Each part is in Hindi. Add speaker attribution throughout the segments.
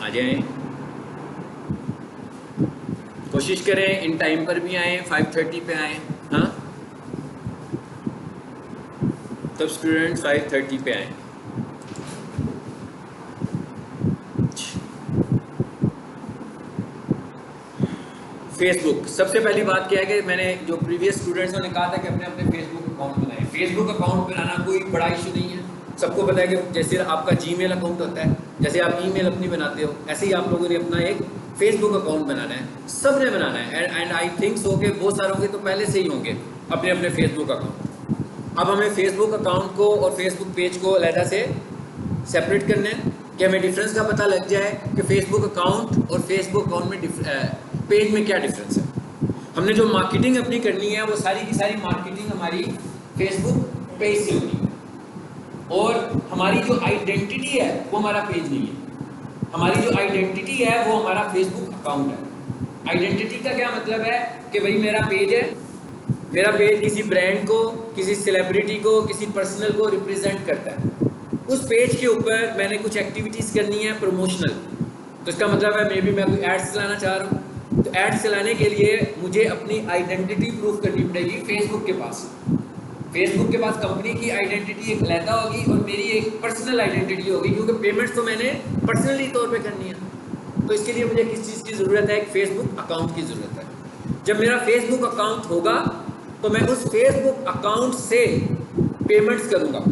Speaker 1: आ जाएं, कोशिश करें इन टाइम पर भी आएँ, 5:30 पे आएँ। हाँ, तब स्टूडेंट्स 5:30 पे आएँ। फेसबुक, सबसे पहली बात क्या है कि मैंने जो प्रीवियस स्टूडेंट्स ने कहा था कि अपने अपने फेसबुक अकाउंट बनाएं। फेसबुक अकाउंट बनाना कोई बड़ा इशू नहीं है, सबको पता है कि जैसे आपका जीमेल अकाउंट होता है, जैसे आप ईमेल अपनी बनाते हो, ऐसे ही आप लोगों ने अपना एक फेसबुक अकाउंट बनाना है, सबने बनाना है। एंड आई थिंक सो कि बहुत सारों के तो पहले से ही होंगे अपने अपने फेसबुक अकाउंट। अब हमें फेसबुक अकाउंट को और फेसबुक पेज को अलहदा से सेपरेट करना है कि हमें डिफरेंस का पता लग जाए कि फेसबुक अकाउंट और फेसबुक अकाउंट में पेज में क्या डिफरेंस है। हमने जो मार्केटिंग अपनी करनी है वो सारी की सारी मार्केटिंग हमारी फेसबुक पेज से होगी, और हमारी जो आइडेंटिटी है वो हमारा पेज नहीं है। हमारी जो आइडेंटिटी है वो हमारा फेसबुक अकाउंट है। आइडेंटिटी का क्या मतलब है कि भाई मेरा पेज है, मेरा पेज किसी ब्रांड को, किसी सेलिब्रिटी को, किसी पर्सनल को रिप्रेजेंट करता है। उस पेज के ऊपर मैंने कुछ एक्टिविटीज़ करनी है प्रमोशनल, तो इसका मतलब है मे बी मैं कोई एड्स चलाना चाह रहा हूँ, तो एड्स चलाने के लिए मुझे अपनी आइडेंटिटी प्रूफ करनी पड़ेगी फेसबुक के पास। फेसबुक के पास कंपनी की आइडेंटिटी एक लहदा होगी और मेरी एक पर्सनल आइडेंटिटी होगी, क्योंकि पेमेंट्स तो मैंने पर्सनली तौर पे करनी है। तो इसके लिए मुझे किस चीज़ की ज़रूरत है? एक फेसबुक अकाउंट की ज़रूरत है। जब मेरा फेसबुक अकाउंट होगा तो मैं उस फेसबुक अकाउंट से पेमेंट्स करूँगा।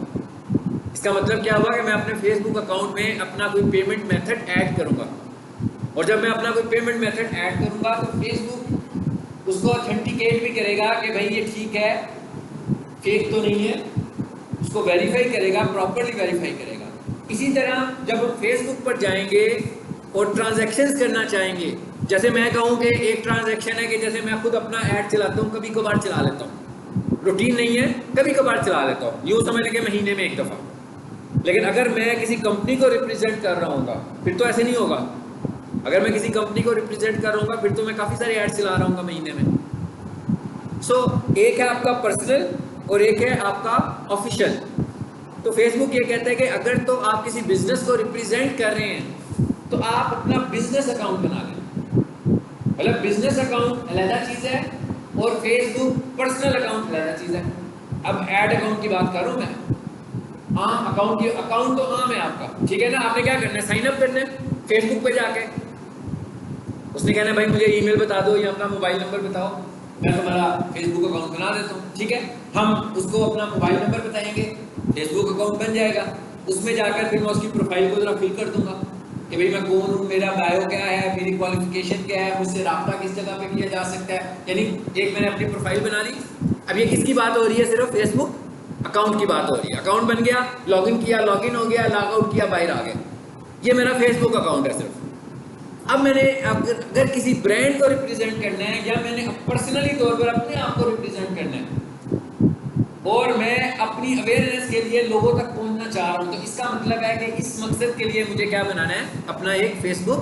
Speaker 1: इसका मतलब क्या हुआ कि मैं अपने फेसबुक अकाउंट में अपना कोई पेमेंट मेथड ऐड करूँगा, और जब मैं अपना कोई पेमेंट मेथड ऐड करूँगा तो फेसबुक उसको ऑथेंटिकेट भी करेगा कि भाई ये ठीक है, फेक तो नहीं है, उसको वेरीफाई करेगा, प्रॉपरली वेरीफाई करेगा। इसी तरह जब हम फेसबुक पर जाएंगे और ट्रांजैक्शंस करना चाहेंगे, जैसे मैं कहूँ कि एक ट्रांजैक्शन है कि जैसे मैं खुद अपना ऐड चलाता हूँ, कभी कभार चला लेता हूँ, रूटीन नहीं है, कभी कभार चला लेता हूँ, यूँ समझ लें महीने में एक दफ़ा। लेकिन अगर मैं किसी कंपनी को रिप्रेजेंट कर रहा हूँगा फिर तो ऐसे नहीं होगा। अगर मैं किसी कंपनी को रिप्रेजेंट कर रहा हूँ फिर तो मैं काफ़ी सारे ऐड चला रहा हूँ महीने में। एक है आपका पर्सनल और एक है आपका ऑफिशियल। तो फेसबुक ये कहता है कि अगर तो आप किसी बिजनेस को रिप्रेजेंट कर रहे हैं तो आप अपना बिजनेस अकाउंट बना लें। मतलब बिजनेस अकाउंट अलग चीज़ है और फेसबुक पर्सनल अकाउंट अलग चीज़ है। अब ऐड अकाउंट की बात कर रहा हूँ मैं, आम अकाउंट, ये अकाउंट तो आम है आपका, ठीक है ना। आपने क्या करना है? साइन अप करना है फेसबुक पे जाके। उसने कहना है भाई मुझे ईमेल बता दो या अपना मोबाइल नंबर बताओ, मैं तुम्हारा फेसबुक अकाउंट बना देता हूँ, ठीक है। हम उसको अपना मोबाइल नंबर बताएंगे, फेसबुक अकाउंट बन जाएगा। उसमें जाकर फिर मैं उसकी प्रोफाइल को जरा फिल कर दूंगा कि भाई मैं कौन हूँ, मेरा बायो क्या है, मेरी क्वालिफिकेशन क्या है, मुझसे रब्ता किस जगह पे किया जा सकता है। यानी एक मैंने अपनी प्रोफाइल बना ली। अब ये किसकी बात हो रही है? सिर्फ फेसबुक अकाउंट की बात हो रही है। अकाउंट बन गया, लॉगिन किया, लॉगिन हो गया, लॉग आउट किया, बाहर आ गया। ये मेरा फेसबुक अकाउंट है सिर्फ। अब मैंने अगर किसी ब्रांड को रिप्रेजेंट करना है या मैंने पर्सनली तौर पर अपने आप को रिप्रेजेंट करना है और मैं अपनी अवेयरनेस के लिए लोगों तक पहुंचना चाह रहा हूं, तो इसका मतलब है कि इस मकसद के लिए मुझे क्या बनाना है? अपना एक फेसबुक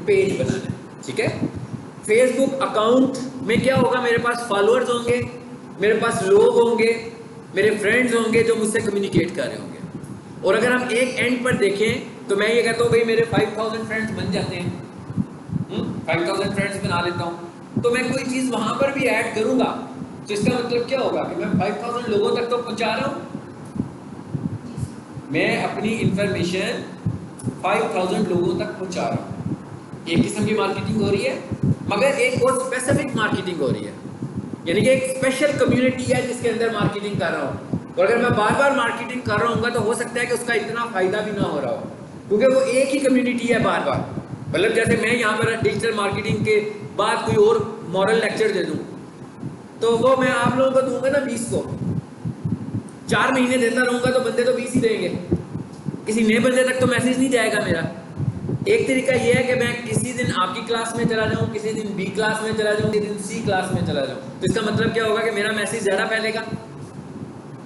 Speaker 1: पेज बनाना है, ठीक है। फेसबुक अकाउंट में क्या होगा? मेरे पास फॉलोअर्स होंगे, मेरे पास लोग होंगे, मेरे फ्रेंड्स होंगे जो मुझसे कम्युनिकेट कर रहे होंगे। और अगर हम एक एंड पर देखें तो मैं ये कहता हूँ भाई मेरे 5000 फ्रेंड्स बन जाते हैं, 5000 फ्रेंड्स बना लेता हूँ, तो मैं कोई चीज़ वहाँ पर भी ऐड करूँगा तो इसका मतलब क्या होगा कि मैं 5000 लोगों तक तो पहुँचा रहा हूँ। मैं अपनी इंफॉर्मेशन 5000 लोगों तक पहुँचा रहा हूँ। एक किस्म की मार्केटिंग हो रही है, मगर एक और स्पेसिफिक मार्केटिंग हो रही है, यानी कि एक स्पेशल कम्युनिटी है जिसके अंदर मार्केटिंग कर रहा हूँ। और अगर मैं बार बार मार्केटिंग कर रहा हूँ तो हो सकता है कि उसका इतना फ़ायदा भी ना हो रहा हो, क्योंकि वो एक ही कम्युनिटी है बार बार। मतलब जैसे मैं यहाँ पर डिजिटल मार्केटिंग के बाद कोई और मॉरल लेक्चर दे दूँ तो वो मैं आप लोगों को दूंगा ना 20 को, 4 महीने देता रहूँगा तो बंदे तो 20 ही देंगे, किसी नए बंदे तक तो मैसेज नहीं जाएगा मेरा। एक तरीका ये है कि मैं किसी दिन आपकी क्लास में चला जाऊँ, किसी दिन बी क्लास में चला जाऊँ, किसी दिन सी क्लास में चला जाऊँ, तो इसका मतलब क्या होगा कि मेरा मैसेज ज़्यादा फैलेगा।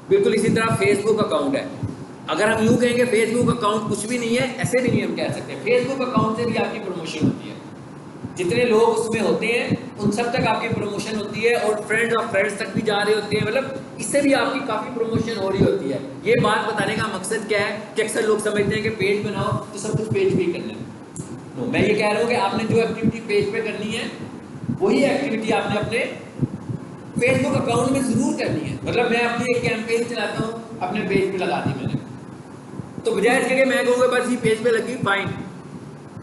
Speaker 1: बिल्कुल इसी तरह फेसबुक अकाउंट है। अगर हम यूँ कहेंगे फेसबुक अकाउंट कुछ भी नहीं है, ऐसे भी नहीं हम कह सकते। फेसबुक अकाउंट से भी आपकी प्रमोशन होती है, जितने लोग उसमें होते हैं उन सब तक आपकी प्रमोशन होती है और फ्रेंड्स ऑफ फ्रेंड्स तक भी जा रहे होते हैं। मतलब इससे भी आपकी काफ़ी प्रमोशन हो रही होती है। ये बात बताने का मकसद क्या है कि अक्सर लोग समझते हैं कि पेज बनाओ तो सब कुछ पेज पे ही करना है। नो, मैं ये कह रहा हूँ कि आपने जो एक्टिविटी पेज पे करनी है वही एक्टिविटी आपने अपने फेसबुक अकाउंट में जरूर करनी है। मतलब मैं अपनी एक कैंपेन चलाता हूँ, अपने पेज पे लगा दी मैंने, तो बजाय इसके कि मैं कहूँगा बस ये पेज पे लगी, फाइन,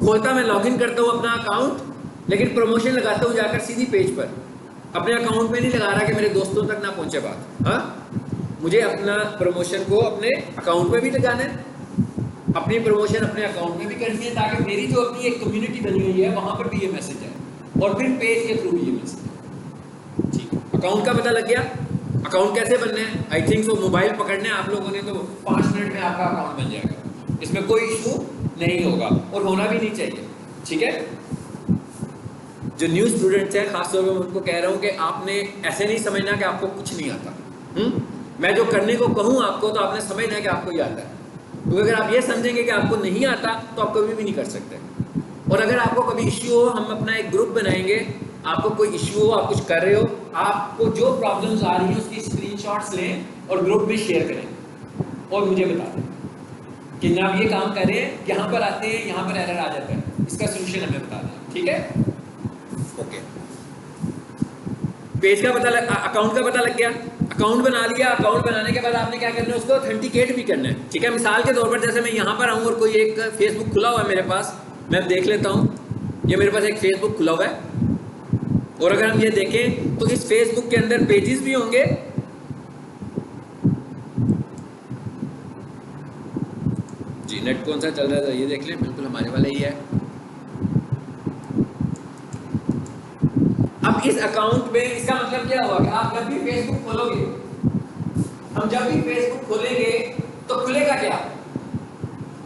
Speaker 1: खोलता मैं लॉगिन करता हूँ अपना अकाउंट, लेकिन प्रमोशन लगाता हूँ जाकर सीधी पेज पर, अपने अकाउंट में नहीं लगा रहा कि मेरे दोस्तों तक ना पहुंचे बात। हाँ, मुझे अपना प्रमोशन को अपने अकाउंट में भी लगाना है, अपनी प्रमोशन अपने अकाउंट में भी करनी है, ताकि मेरी जो अपनी एक कम्युनिटी बनी हुई है वहां पर भी ये मैसेज है और फिर पेज के थ्रू भी ये मैसेज है। ठीक, अकाउंट का पता लग गया। अकाउंट कैसे बनने हैं? आई थिंक सो मोबाइल पकड़ने आप लोगों ने तो 5 मिनट में आपका अकाउंट बन जाएगा, इसमें कोई इशू नहीं होगा और होना भी नहीं चाहिए। ठीक है, जो न्यू स्टूडेंट्स हैं खासतौर पर मैं उनको कह रहा हूँ कि आपने ऐसे नहीं समझना कि आपको कुछ नहीं आता। मैं जो करने को कहूँ आपको, तो आपने समझना है कि आपको ये आता है, क्योंकि अगर आप ये समझेंगे कि आपको नहीं आता तो आप कभी भी नहीं कर सकते। और अगर आपको कभी इश्यू हो, हम अपना एक ग्रुप बनाएंगे, आपको कोई इश्यू हो, आप कुछ कर रहे हो, आपको जो प्रॉब्लम्स आ रही है उसकी स्क्रीनशॉट्स लें और ग्रुप में शेयर करें और मुझे बता दें कि ना आप ये काम कर रहे हैं, यहाँ पर आते हैं, यहाँ पर एरर आ जाता है, इसका सोल्यूशन हमें बता दें। ठीक है, ओके। पेज का पता लग, अकाउंट का पता लग गया, अकाउंट बना लिया। अकाउंट बनाने के बाद आपने क्या करना है, उसको ऑथेंटिकेट भी करना है। ठीक है, मिसाल के तौर पर जैसे मैं यहाँ पर आऊँ और कोई एक फेसबुक खुला हुआ है मेरे पास, मैं देख लेता हूँ, ये मेरे पास एक फेसबुक खुला हुआ है, और अगर हम ये देखें तो इस फेसबुक के अंदर पेजेस भी होंगे, जी नेट कौन सा चल रहा था ये देख लें, बिल्कुल हमारे वाला ही है। अब इस अकाउंट में इसका मतलब क्या हुआ कि आप जब भी फेसबुक खोलोगे, हम जब भी फेसबुक खोलेंगे तो खुलेगा क्या?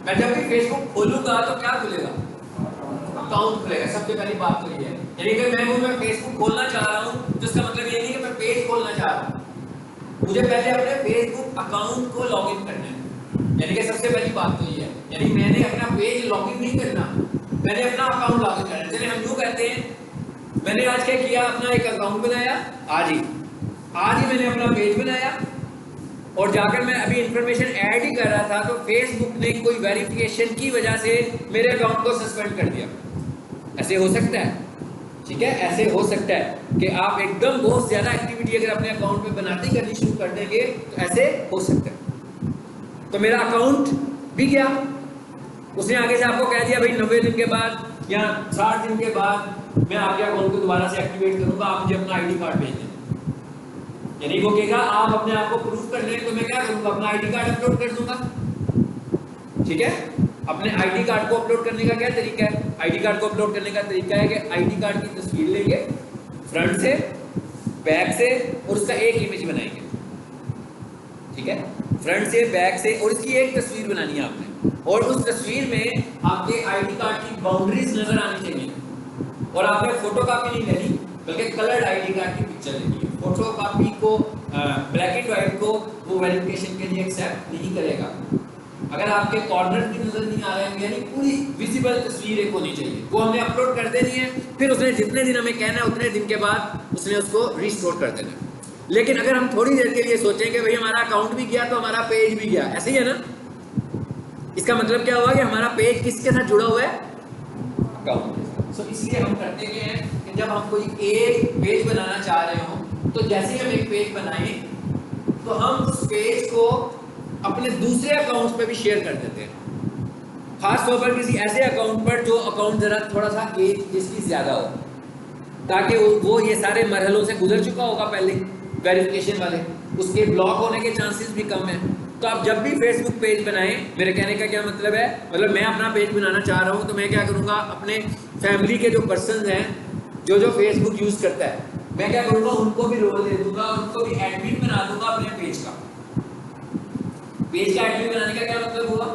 Speaker 1: मैं जब भी फेसबुक खोलूंगा तो क्या खुलेगा? अकाउंट खुलेगा। सबसे पहली बात तो ये है, यानी कि मैं फेसबुक खोलना चाह रहा हूँ तो इसका मतलब ये नहीं कि मैं पेज खोलना चाह रहा हूँ, मुझे पहले अपने फेसबुक अकाउंट को लॉग इन करना है। यानी कि सबसे पहली बात तो ये है, यानी मैंने अपना पेज लॉग इन नहीं करना, मैंने अपना अकाउंट लॉग इन करना है। चलिए हम यूँ कहते हैं, मैंने आज क्या किया, अपना एक अकाउंट बनाया, आज ही मैंने अपना पेज बनाया, और जाकर मैं अभी इंफॉर्मेशन ऐड ही कर रहा था तो फेसबुक ने कोई वेरिफिकेशन की वजह से मेरे अकाउंट को सस्पेंड कर दिया। ऐसे हो सकता है, ठीक है, ऐसे हो सकता है कि आप एकदम बहुत ज्यादा एक्टिविटी अगर अपने अकाउंट में बनाते ही करनी शुरू कर देंगे तो ऐसे हो सकता है। तो मेरा अकाउंट भी गया, उसने आगे से आपको कह दिया भाई 90 दिन के बाद या 60 दिन के बाद मैं आपके अकाउंट को दोबारा से एक्टिवेट करूंगा, आप मुझे अपना आईडी कार्ड भेज दें। यानी वो कहेगा आप अपने आप को प्रूफ कर लें, तो मैं क्या करूंगा, अपना आईडी कार्ड अपलोड कर दूंगा। ठीक है, अपने आईडी कार्ड को अपलोड करने का क्या तरीका है? आईडी कार्ड को अपलोड करने का तरीका है कि आईडी कार्ड की तस्वीर लेंगे फ्रंट से, बैक से, और उसका एक इमेज बनाएंगे। ठीक है, फ्रंट से, बैक से, और इसकी एक तस्वीर बनानी है आपने, और उस तस्वीर में आपके आईडी कार्ड की बाउंड्रीज नजर आनी चाहिए, और आपने फोटो कॉपी नहीं लेनी बल्कि कलर्ड आईडी कार्ड की पिक्चर लेनी है। फोटो कॉपी को ब्लैक एंड व्हाइट को वो वेरिफिकेशन के लिए एक्सेप्ट नहीं करेगा। अगर आपके कॉर्नर भी नजर नहीं आ रहे हैं, यानी पूरी विजिबल तस्वीर एक होनी चाहिए, वो हमने अपलोड कर देनी है। फिर उसने जितने दिन हमें कहना है उतने दिन के बाद उसने उसको रिस्टोर कर देना है। लेकिन अगर हम थोड़ी देर के लिए सोचें कि भाई हमारा अकाउंट भी गया तो हमारा पेज भी गया, ऐसे ही है ना, इसका मतलब क्या हुआ कि हमारा पेज किसके साथ जुड़ा हुआ है? अकाउंट के साथ। सो इसलिए हम करते हैं कि जब हम कोई एक पेज बनाना चाह रहे हो तो जैसे ही हम एक पेज बनाएं तो हम उस पेज को अपने दूसरे अकाउंट पे भी शेयर कर देते हैं, खास तौर पर किसी ऐसे अकाउंट पर जो अकाउंट जरा थोड़ा सा एज जिसकी ज्यादा हो, ताकि वो ये सारे मरहलों से गुजर चुका होगा पहले वेरिफिकेशन वाले, उसके ब्लॉक होने के चांसेस भी कम है। तो आप जब भी फेसबुक पेज बनाएं, मेरे कहने का क्या मतलब है, मतलब मैं अपना पेज बनाना चाह रहा हूं तो मैं क्या करूंगा, अपने फैमिली के जो पर्सन हैं जो फेसबुक यूज करता है, मैं क्या करूंगा, उनको भी रोल दे दूंगा, उनको भी एडमिन बना दूंगा अपने पेज का। पेज का एडमिन बनाने का क्या मतलब हुआ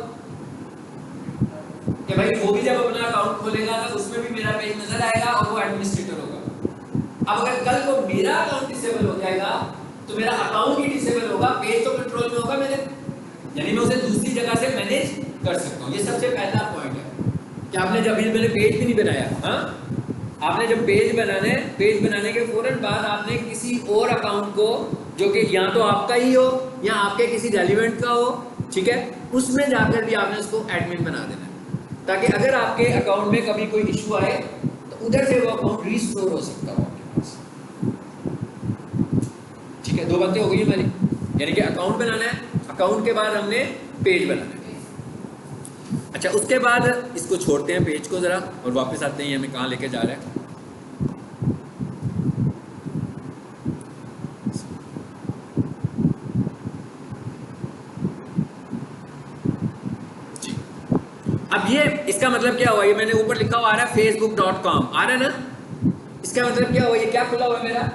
Speaker 1: कि भाई वो भी जब अपना अकाउंट खोलेगा तो उसमें भी मेरा पेज नजर आएगा और वो एडमिनिस्ट्रेटर होगा। अब अगर कल को मेरा अकाउंट डिसेबल हो जाएगा तो मेरा अकाउंट ही डिसेबल होगा, पेज तो कंट्रोल में होगा मेरे, यानी मैं उसे दूसरी जगह से मैनेज कर सकता हूँ। ये सबसे पहला पॉइंट है कि आपने जब मैंने पेज भी नहीं बनाया, हाँ, आपने जब पेज बनाने के फौरन बाद आपने किसी और अकाउंट को जो कि या तो आपका ही हो या आपके किसी रेलिवेंट का हो, ठीक है, उसमें जाकर भी आपने उसको एडमिन बना देना है। ताकि अगर आपके अकाउंट में कभी कोई इशू आए तो उधर से वो अकाउंट रीस्टोर हो सकता हो आपके पास। ठीक है, दो बातें हो गई हमारी, यानी कि अकाउंट बनाना है, अकाउंट के बाद हमने पेज बनाना है। अच्छा, उसके बाद इसको छोड़ते हैं पेज को जरा और वापस आते हैं, ये हमें कहाँ लेके जा रहा है। जी, अब ये इसका मतलब क्या हुआ, ये मैंने ऊपर लिखा हुआ आ रहा है facebook.com आ रहा है ना, इसका मतलब क्या हुआ, ये क्या खुला हुआ है मेरा,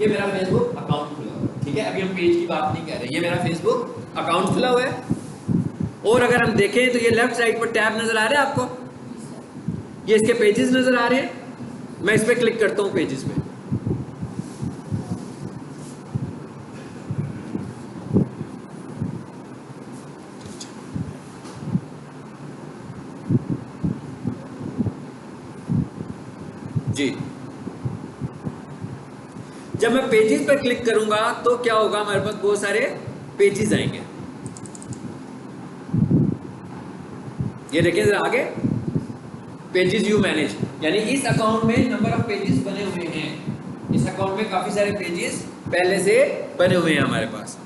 Speaker 1: ये मेरा फेसबुक अकाउंट खुला हुआ है। ठीक है, अभी हम पेज की बात नहीं कर रहे, ये मेरा फेसबुक अकाउंट खुला हुआ है। और अगर हम देखें तो ये लेफ्ट साइड पर टैब नजर आ रहा है आपको, ये इसके पेजेस नजर आ रहे हैं। मैं इस पर क्लिक करता हूं पेजेस पे, जी जब मैं पेजेस पर क्लिक करूंगा तो क्या होगा, हमारे पास बहुत सारे पेजेस आएंगे। ये देखें जरा आगे, पेजेस यू मैनेज, यानी इस अकाउंट में नंबर ऑफ पेजेस बने हुए हैं। इस अकाउंट में काफी सारे पेजेस पहले से बने हुए हैं हमारे पास।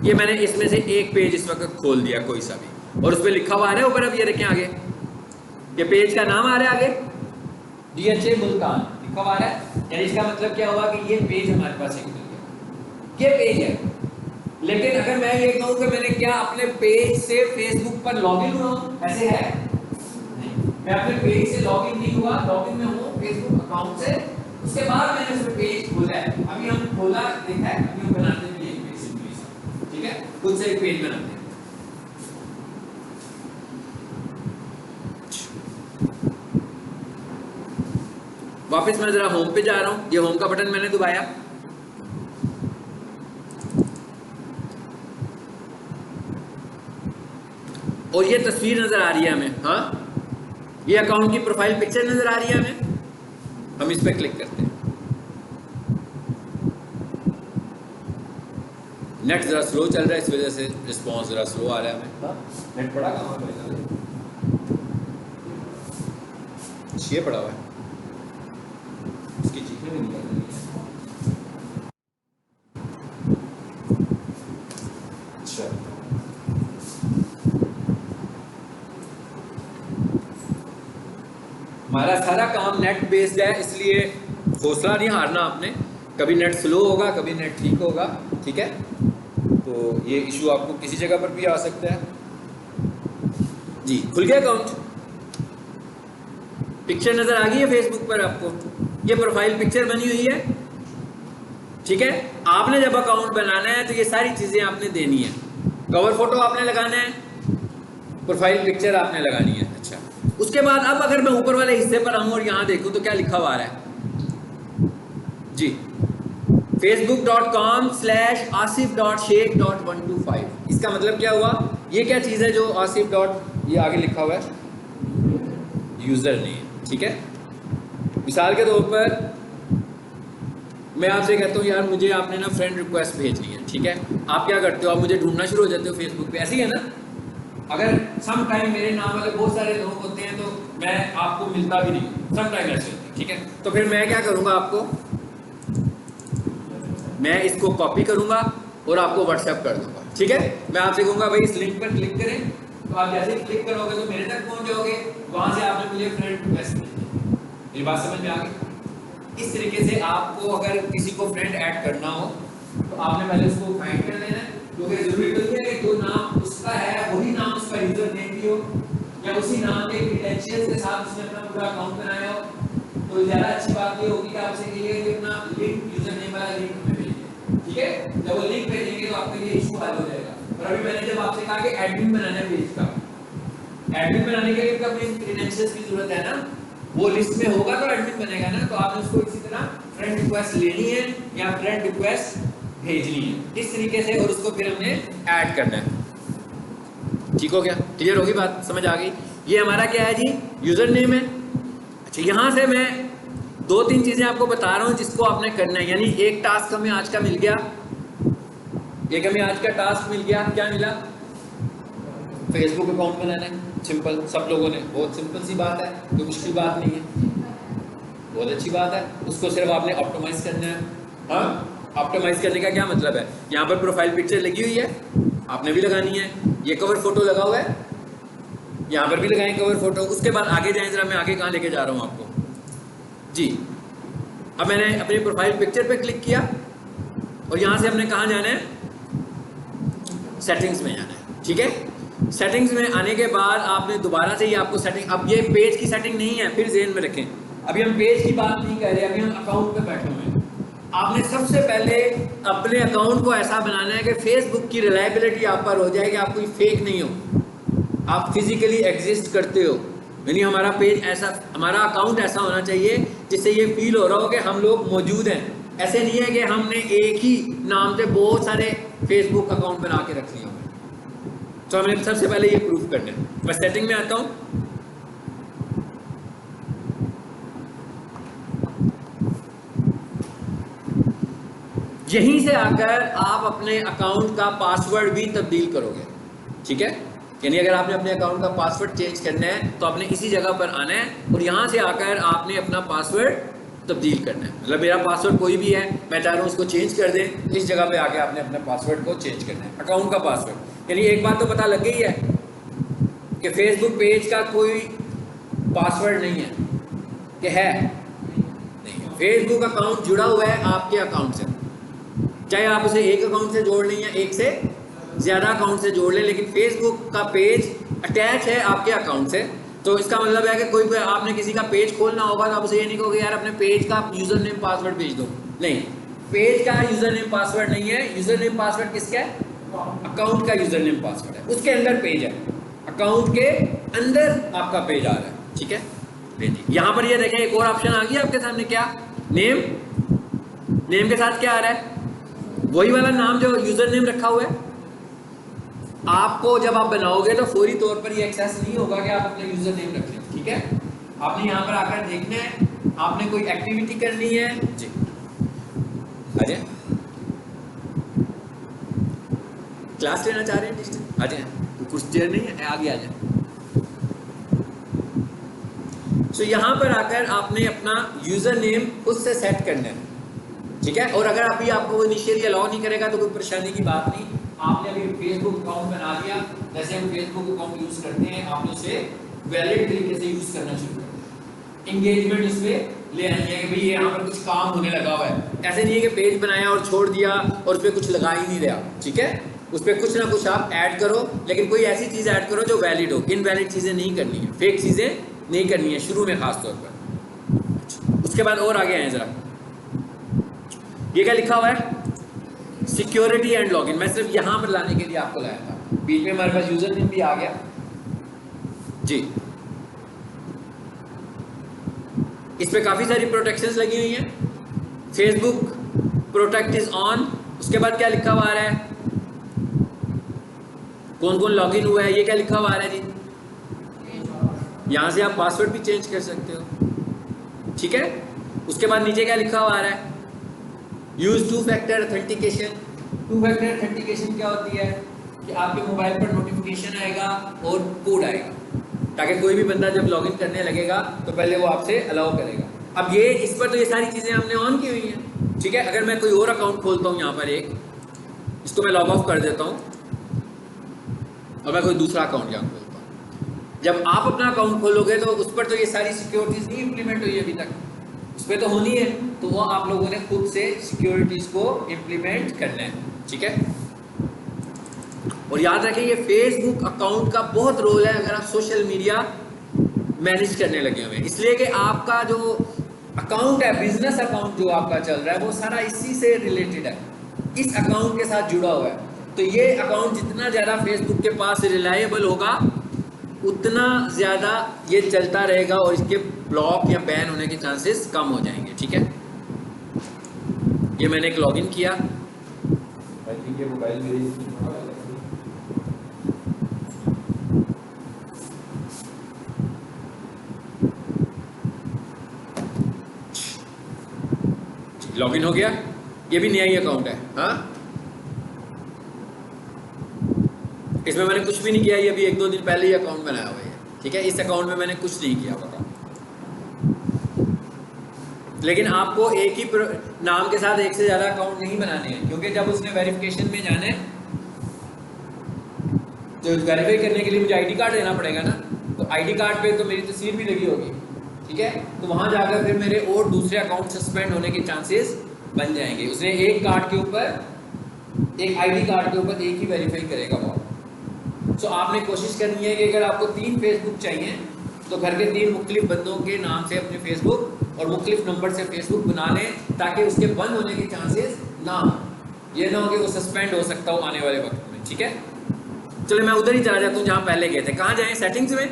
Speaker 1: ये मैंने इसमें से एक पेज इस वक्त खोल दिया कोई सा भी, और उस पर लिखा हुआ आ रहा है ऊपर, अब ये देखें आगे, ये पेज का नाम आ रहा है आगे, DHA मुल्तान लिखा हुआ आ रहा है। यानी इसका मतलब क्या हुआ कि ये पेज हमारे पास एक मिल गया, ये पेज है। लेकिन अगर मैं ये कहूं कि मैंने क्या अपने पेज से फेसबुक पर लॉगिन हुआ हूं, ऐसे है नहीं, मैं अपने पेज से लॉगिन नहीं हुआ, लॉगिन में हूं फेसबुक अकाउंट से, उसके बाद मैंने उस पेज खोला है। अभी हम खोला देखा है, अभी हम बनाते हैं एक पेज सिंपली सा, ठीक है, खुद से एक पेज बनाते हैं। वापस मैं जरा होम पे जा रहा हूं, ये होम का बटन मैंने दबाया, और ये तस्वीर नजर आ रही है हमें, हाँ ये अकाउंट की प्रोफाइल पिक्चर नजर आ रही है हमें। हम इस पर क्लिक करते हैं, नेट जरा स्लो चल रहा है, इस वजह से रिस्पॉन्स जरा स्लो आ रहा है हमें। नेट पड़ा कहाँ पर, ये पड़ा हुआ है, इसकी चीखें भी निकल रही है। अच्छा, हमारा सारा काम नेट बेस्ड है, इसलिए हौसला नहीं हारना आपने। कभी नेट स्लो होगा, कभी नेट ठीक होगा, ठीक है। तो ये इशू आपको किसी जगह पर भी आ सकता है। जी, खुल गया अकाउंट, पिक्चर नजर आ गई है फेसबुक पर आपको, ये प्रोफाइल पिक्चर बनी हुई है, ठीक है। आपने जब अकाउंट बनाना है तो ये सारी चीजें आपने देनी है, कवर फोटो आपने लगाना है, प्रोफाइल पिक्चर आपने लगानी है। अच्छा, उसके बाद अब अगर मैं ऊपर वाले हिस्से पर आऊं और यहां देखूं तो क्या लिखा हुआ आ रहा है जी, facebook.com/asif.sheikh.125। इसका मतलब क्या हुआ, ये क्या चीज है जो आसिफ डॉट ये आगे लिखा हुआ है, यूजर नेम, ठीक है। मिसाल के तौर पर मैं आपसे कहता हूँ यार मुझे आपने ना फ्रेंड रिक्वेस्ट भेजनी है, ठीक है। आप क्या करते हो, आप मुझे ढूंढना शुरू हो जाते हो फेसबुक पे, ऐसे ही है ना। अगर सम टाइम मेरे नाम वाले बहुत सारे लोग होते हैं तो मैं आपको मिलता भी नहीं, सम टाइम ऐसे होता है, ठीक है। तो फिर मैं क्या करूँगा, आपको मैं इसको कॉपी करूँगा और आपको व्हाट्सएप कर दूंगा, ठीक है। मैं आपसे कहूँगा भाई इस लिंक पर क्लिक करें, तो आप जैसे ही क्लिक करोगे तो मेरे तक पहुँच जाओगे, वहाँ से आपने मुझे फ्रेंड रिक्वेस्ट भेजी। मेरी बात समझ में आ गई। इस तरीके से आपको अगर किसी को फ्रेंड ऐड करना हो तो आपने पहले उसको फाइंड कर लेना है, क्योंकि जरूरी तो नहीं है कि जो नाम उसका है वही नाम उसका यूजर नेम भी हो, या उसी नाम के क्रेडेंशियल्स के साथ उसने अपना पूरा अकाउंट बनाया हो। तो ज़्यादा अच्छी बात ये होगी कि आपसे कहिए कि अपना लिंक, यूजर नेम वाला लिंक हमें भेजिए, ठीक है। जब वो लिंक भेजेंगे तो आपके लिए इशू हल हो जाएगा। और अभी मैंने जब आपसे कहा कि एडमिन बनाना है पेज का, एडमिन बनाने के लिए तो अपने क्रेडेंशियल्स की जरूरत है ना, वो लिस्ट में होगा तो एडमिन बनेगा ना। तो आपने उसको इसी तरह फ्रेंड रिक्वेस्ट लेनी है या फ्रेंड रिक्वेस्ट भेजनी है इस तरीके से, और उसको फिर हमने ऐड करना है। ठीक हो गया, क्लियर होगी बात, समझ आ गई। ये हमारा क्या है जी, यूजर नेम है, यहाँ से मैं 2-3 चीजें आपको बता रहा हूँ जिसको आपने करना है। यानी एक टास्क हमें आज का मिल गया, एक हमें आज का टास्क मिल गया, क्या मिला? फेसबुक अकाउंट बनाना है। सिंपल, सब लोगों ने, बहुत सिंपल सी बात है, कोई मुश्किल बात नहीं है, बहुत अच्छी बात है। उसको सिर्फ आपने ऑप्टिमाइज करना है। हाँ, ऑप्टिमाइज करने का क्या मतलब है? यहाँ पर प्रोफाइल पिक्चर लगी हुई है, आपने भी लगानी है। ये कवर फोटो लगा हुआ है, यहाँ पर भी लगाएं कवर फोटो। उसके बाद आगे जाएं जरा, मैं आगे कहाँ लेके जा रहा हूँ आपको जी। अब मैंने अपनी प्रोफाइल पिक्चर पे क्लिक किया और यहाँ से हमने कहाँ जाना है? सेटिंग्स में जाना है, ठीक है। सेटिंग्स में आने के बाद आपने दोबारा से ये आपको सेटिंग, अब ये पेज की सेटिंग नहीं है, फिर ज़हन में रखें, अभी हम पेज की बात नहीं कर रहे, अभी हम अकाउंट पे बैठे हुए हैं। आपने सबसे पहले अपने अकाउंट को ऐसा बनाना है कि फेसबुक की रिलायबिलिटी आप पर हो जाए कि आप कोई फेक नहीं हो, आप फिजिकली एग्जिस्ट करते हो। यानी हमारा पेज ऐसा, हमारा अकाउंट ऐसा होना चाहिए जिससे ये फील हो रहा हो कि हम लोग मौजूद हैं। ऐसे नहीं है कि हमने एक ही नाम से बहुत सारे फेसबुक अकाउंट बना के रख लिए होंगे। तो हमें सबसे पहले ये प्रूफ करना है। मैं सेटिंग में आता हूँ, यहीं से आकर आप अपने अकाउंट का पासवर्ड भी तब्दील करोगे, ठीक है। यानी अगर आपने अपने अकाउंट का पासवर्ड चेंज करना है तो आपने इसी जगह पर आना है और यहाँ से आकर आपने अपना पासवर्ड तब्दील करना है। मतलब मेरा पासवर्ड कोई भी है, मैं चाह रहा हूँ उसको चेंज कर दें, तो इस जगह पे आके आपने अपने पासवर्ड को चेंज करना है, अकाउंट का पासवर्ड। यानी एक बात तो पता लग गई है कि फेसबुक पेज का कोई पासवर्ड नहीं है, कि है नहीं। फेसबुक अकाउंट जुड़ा हुआ है आपके अकाउंट से, चाहे आप उसे एक अकाउंट से जोड़ लें या एक से ज़्यादा अकाउंट से जोड़ लें, लेकिन फेसबुक का पेज अटैच है आपके अकाउंट से। तो इसका मतलब है कि कोई आपने किसी का पेज खोलना होगा तो आप उसे ये नहीं कहोगे यार अपने पेज का यूज़र नेम पासवर्ड भेज दो, नहीं, पेज का यूज़र नेम पासवर्ड नहीं है। यूज़र नेम पासवर्ड किसका है? अकाउंट का यूज़र नेम पासवर्ड है, उसके अंदर पेज है, अकाउंट के अंदर आपका पेज आ रहा है, ठीक है। यहाँ पर ये देखें एक और ऑप्शन आ गया आपके सामने, क्या? नेम। नेम के साथ क्या आ रहा है? वही वाला नाम जो यूज़र नेम रखा हुआ है। आपको जब आप बनाओगे तो फौरी तौर पर ये एक्सेस नहीं होगा कि आप अपना यूज़र नेम रखें, ठीक है। आपने यहाँ पर आकर देखना है, आपने कोई एक्टिविटी करनी है जी। अजय क्लास लेना चाह रहे हैं टीचर? अजय तो कुछ देर नहीं है, आगे आ जाए। तो यहाँ पर आकर आपने अपना यूज़र नेम उससे सेट करना है, ठीक है। और अगर अभी आपको इनिशियली अलाउ नहीं करेगा तो कोई परेशानी की बात नहीं, आपने अभी फेसबुक अकाउंट बना लिया, जैसे हम फेसबुक अकाउंट यूज़ करते हैं, आपने उसे वैलिड तरीके से यूज़ करना शुरू कर दिया। इंगेजमेंट उस पर ले आनी है कि भाई यहाँ पर कुछ काम होने लगा हुआ है। ऐसे नहीं है कि पेज बनाया और छोड़ दिया और उस पर कुछ लगा ही नहीं रहा, ठीक है। उस पर कुछ ना कुछ आप ऐड करो, लेकिन कोई ऐसी चीज़ ऐड करो जो वैलिड हो। इनवैलिड चीज़ें नहीं करनी है, फेक चीज़ें नहीं करनी है शुरू में खास तौर पर। उसके बाद और आगे आए ज़रा, ये क्या लिखा हुआ है? Security and login. मैं सिर्फ यहां पर लाने के लिए आपको लाया था, बीच में हमारे पास यूजर नेम भी आ गया जी। इस पे काफी सारी प्रोटेक्शंस लगी हुई हैं। Facebook protect is on. उसके बाद क्या लिखा हुआ आ रहा है? कौन कौन लॉगिन हुआ है, ये क्या लिखा हुआ आ रहा है जी? यहां से आप पासवर्ड भी चेंज कर सकते हो, ठीक है। उसके बाद नीचे क्या लिखा हुआ आ रहा है? Use 2 factor authentication. 2 factor authentication क्या होती है कि आपके मोबाइल पर नोटिफिकेशन आएगा और कोड आएगा, ताकि कोई भी बंदा जब लॉगिन करने लगेगा तो पहले वो आपसे अलाउ करेगा। अब ये इस पर तो ये सारी चीज़ें हमने ऑन की हुई हैं, ठीक है। अगर मैं कोई और अकाउंट खोलता हूँ, यहाँ पर एक, इसको मैं लॉग ऑफ कर देता हूँ और मैं कोई दूसरा अकाउंट यहाँ खोलता हूँ, जब आप अपना अकाउंट खोलोगे तो उस पर तो ये सारी सिक्योरिटीज़ नहीं इम्प्लीमेंट हुई अभी तक, उस पर तो होनी है, तो वो आप लोगों ने खुद से सिक्योरिटीज़ को इम्प्लीमेंट करना है, ठीक है। और याद रखें ये फेसबुक अकाउंट का बहुत रोल है अगर आप सोशल मीडिया मैनेज करने लगे हुए हैं, इसलिए कि आपका जो अकाउंट है, बिजनेस अकाउंट जो आपका चल रहा है, वो सारा इसी से रिलेटेड है, इस अकाउंट के साथ जुड़ा हुआ है। तो ये अकाउंट जितना ज़्यादा फेसबुक के पास रिलायबल होगा उतना ज़्यादा ये चलता रहेगा और इसके ब्लॉक या बैन होने के चांसेस कम हो जाएंगे, ठीक है। ये मैंने एक लॉगिन किया, आई थिंक ये मोबाइल मेरी लॉगिन हो गया, ये भी नया ही अकाउंट है। हाँ, इसमें मैंने कुछ भी नहीं किया, ये अभी 1-2 दिन पहले ही अकाउंट बनाया हुआ है। ठीक है, इस अकाउंट में मैंने कुछ नहीं किया होगा। लेकिन आपको एक ही नाम के साथ एक से ज़्यादा अकाउंट नहीं बनाने हैं, क्योंकि जब उसने वेरिफिकेशन में जाना है तो वेरीफाई करने के लिए मुझे आईडी कार्ड देना पड़ेगा ना, तो आईडी कार्ड पे तो मेरी तस्वीर भी लगी होगी। ठीक है, तो वहाँ जाकर फिर मेरे और दूसरे अकाउंट सस्पेंड होने के चांसेस बन जाएंगे। उसने एक कार्ड के ऊपर, एक आईडी कार्ड के ऊपर एक ही वेरीफाई करेगा वो। सो आपने कोशिश करनी है कि अगर आपको 3 फेसबुक चाहिए तो घर के 3 मुख्तलिफ बंदों के नाम से अपने फेसबुक और मुख्तलिफ नंबर से फेसबुक बना लें, ताकि उसके बंद होने के चांसेस ना हो। ये ना हो कि वो सस्पेंड हो सकता हो आने वाले वक्त में। ठीक है, चलो मैं उधर ही चला जाता हूँ जहाँ पहले गए थे। कहाँ जाएं? सेटिंग्स में।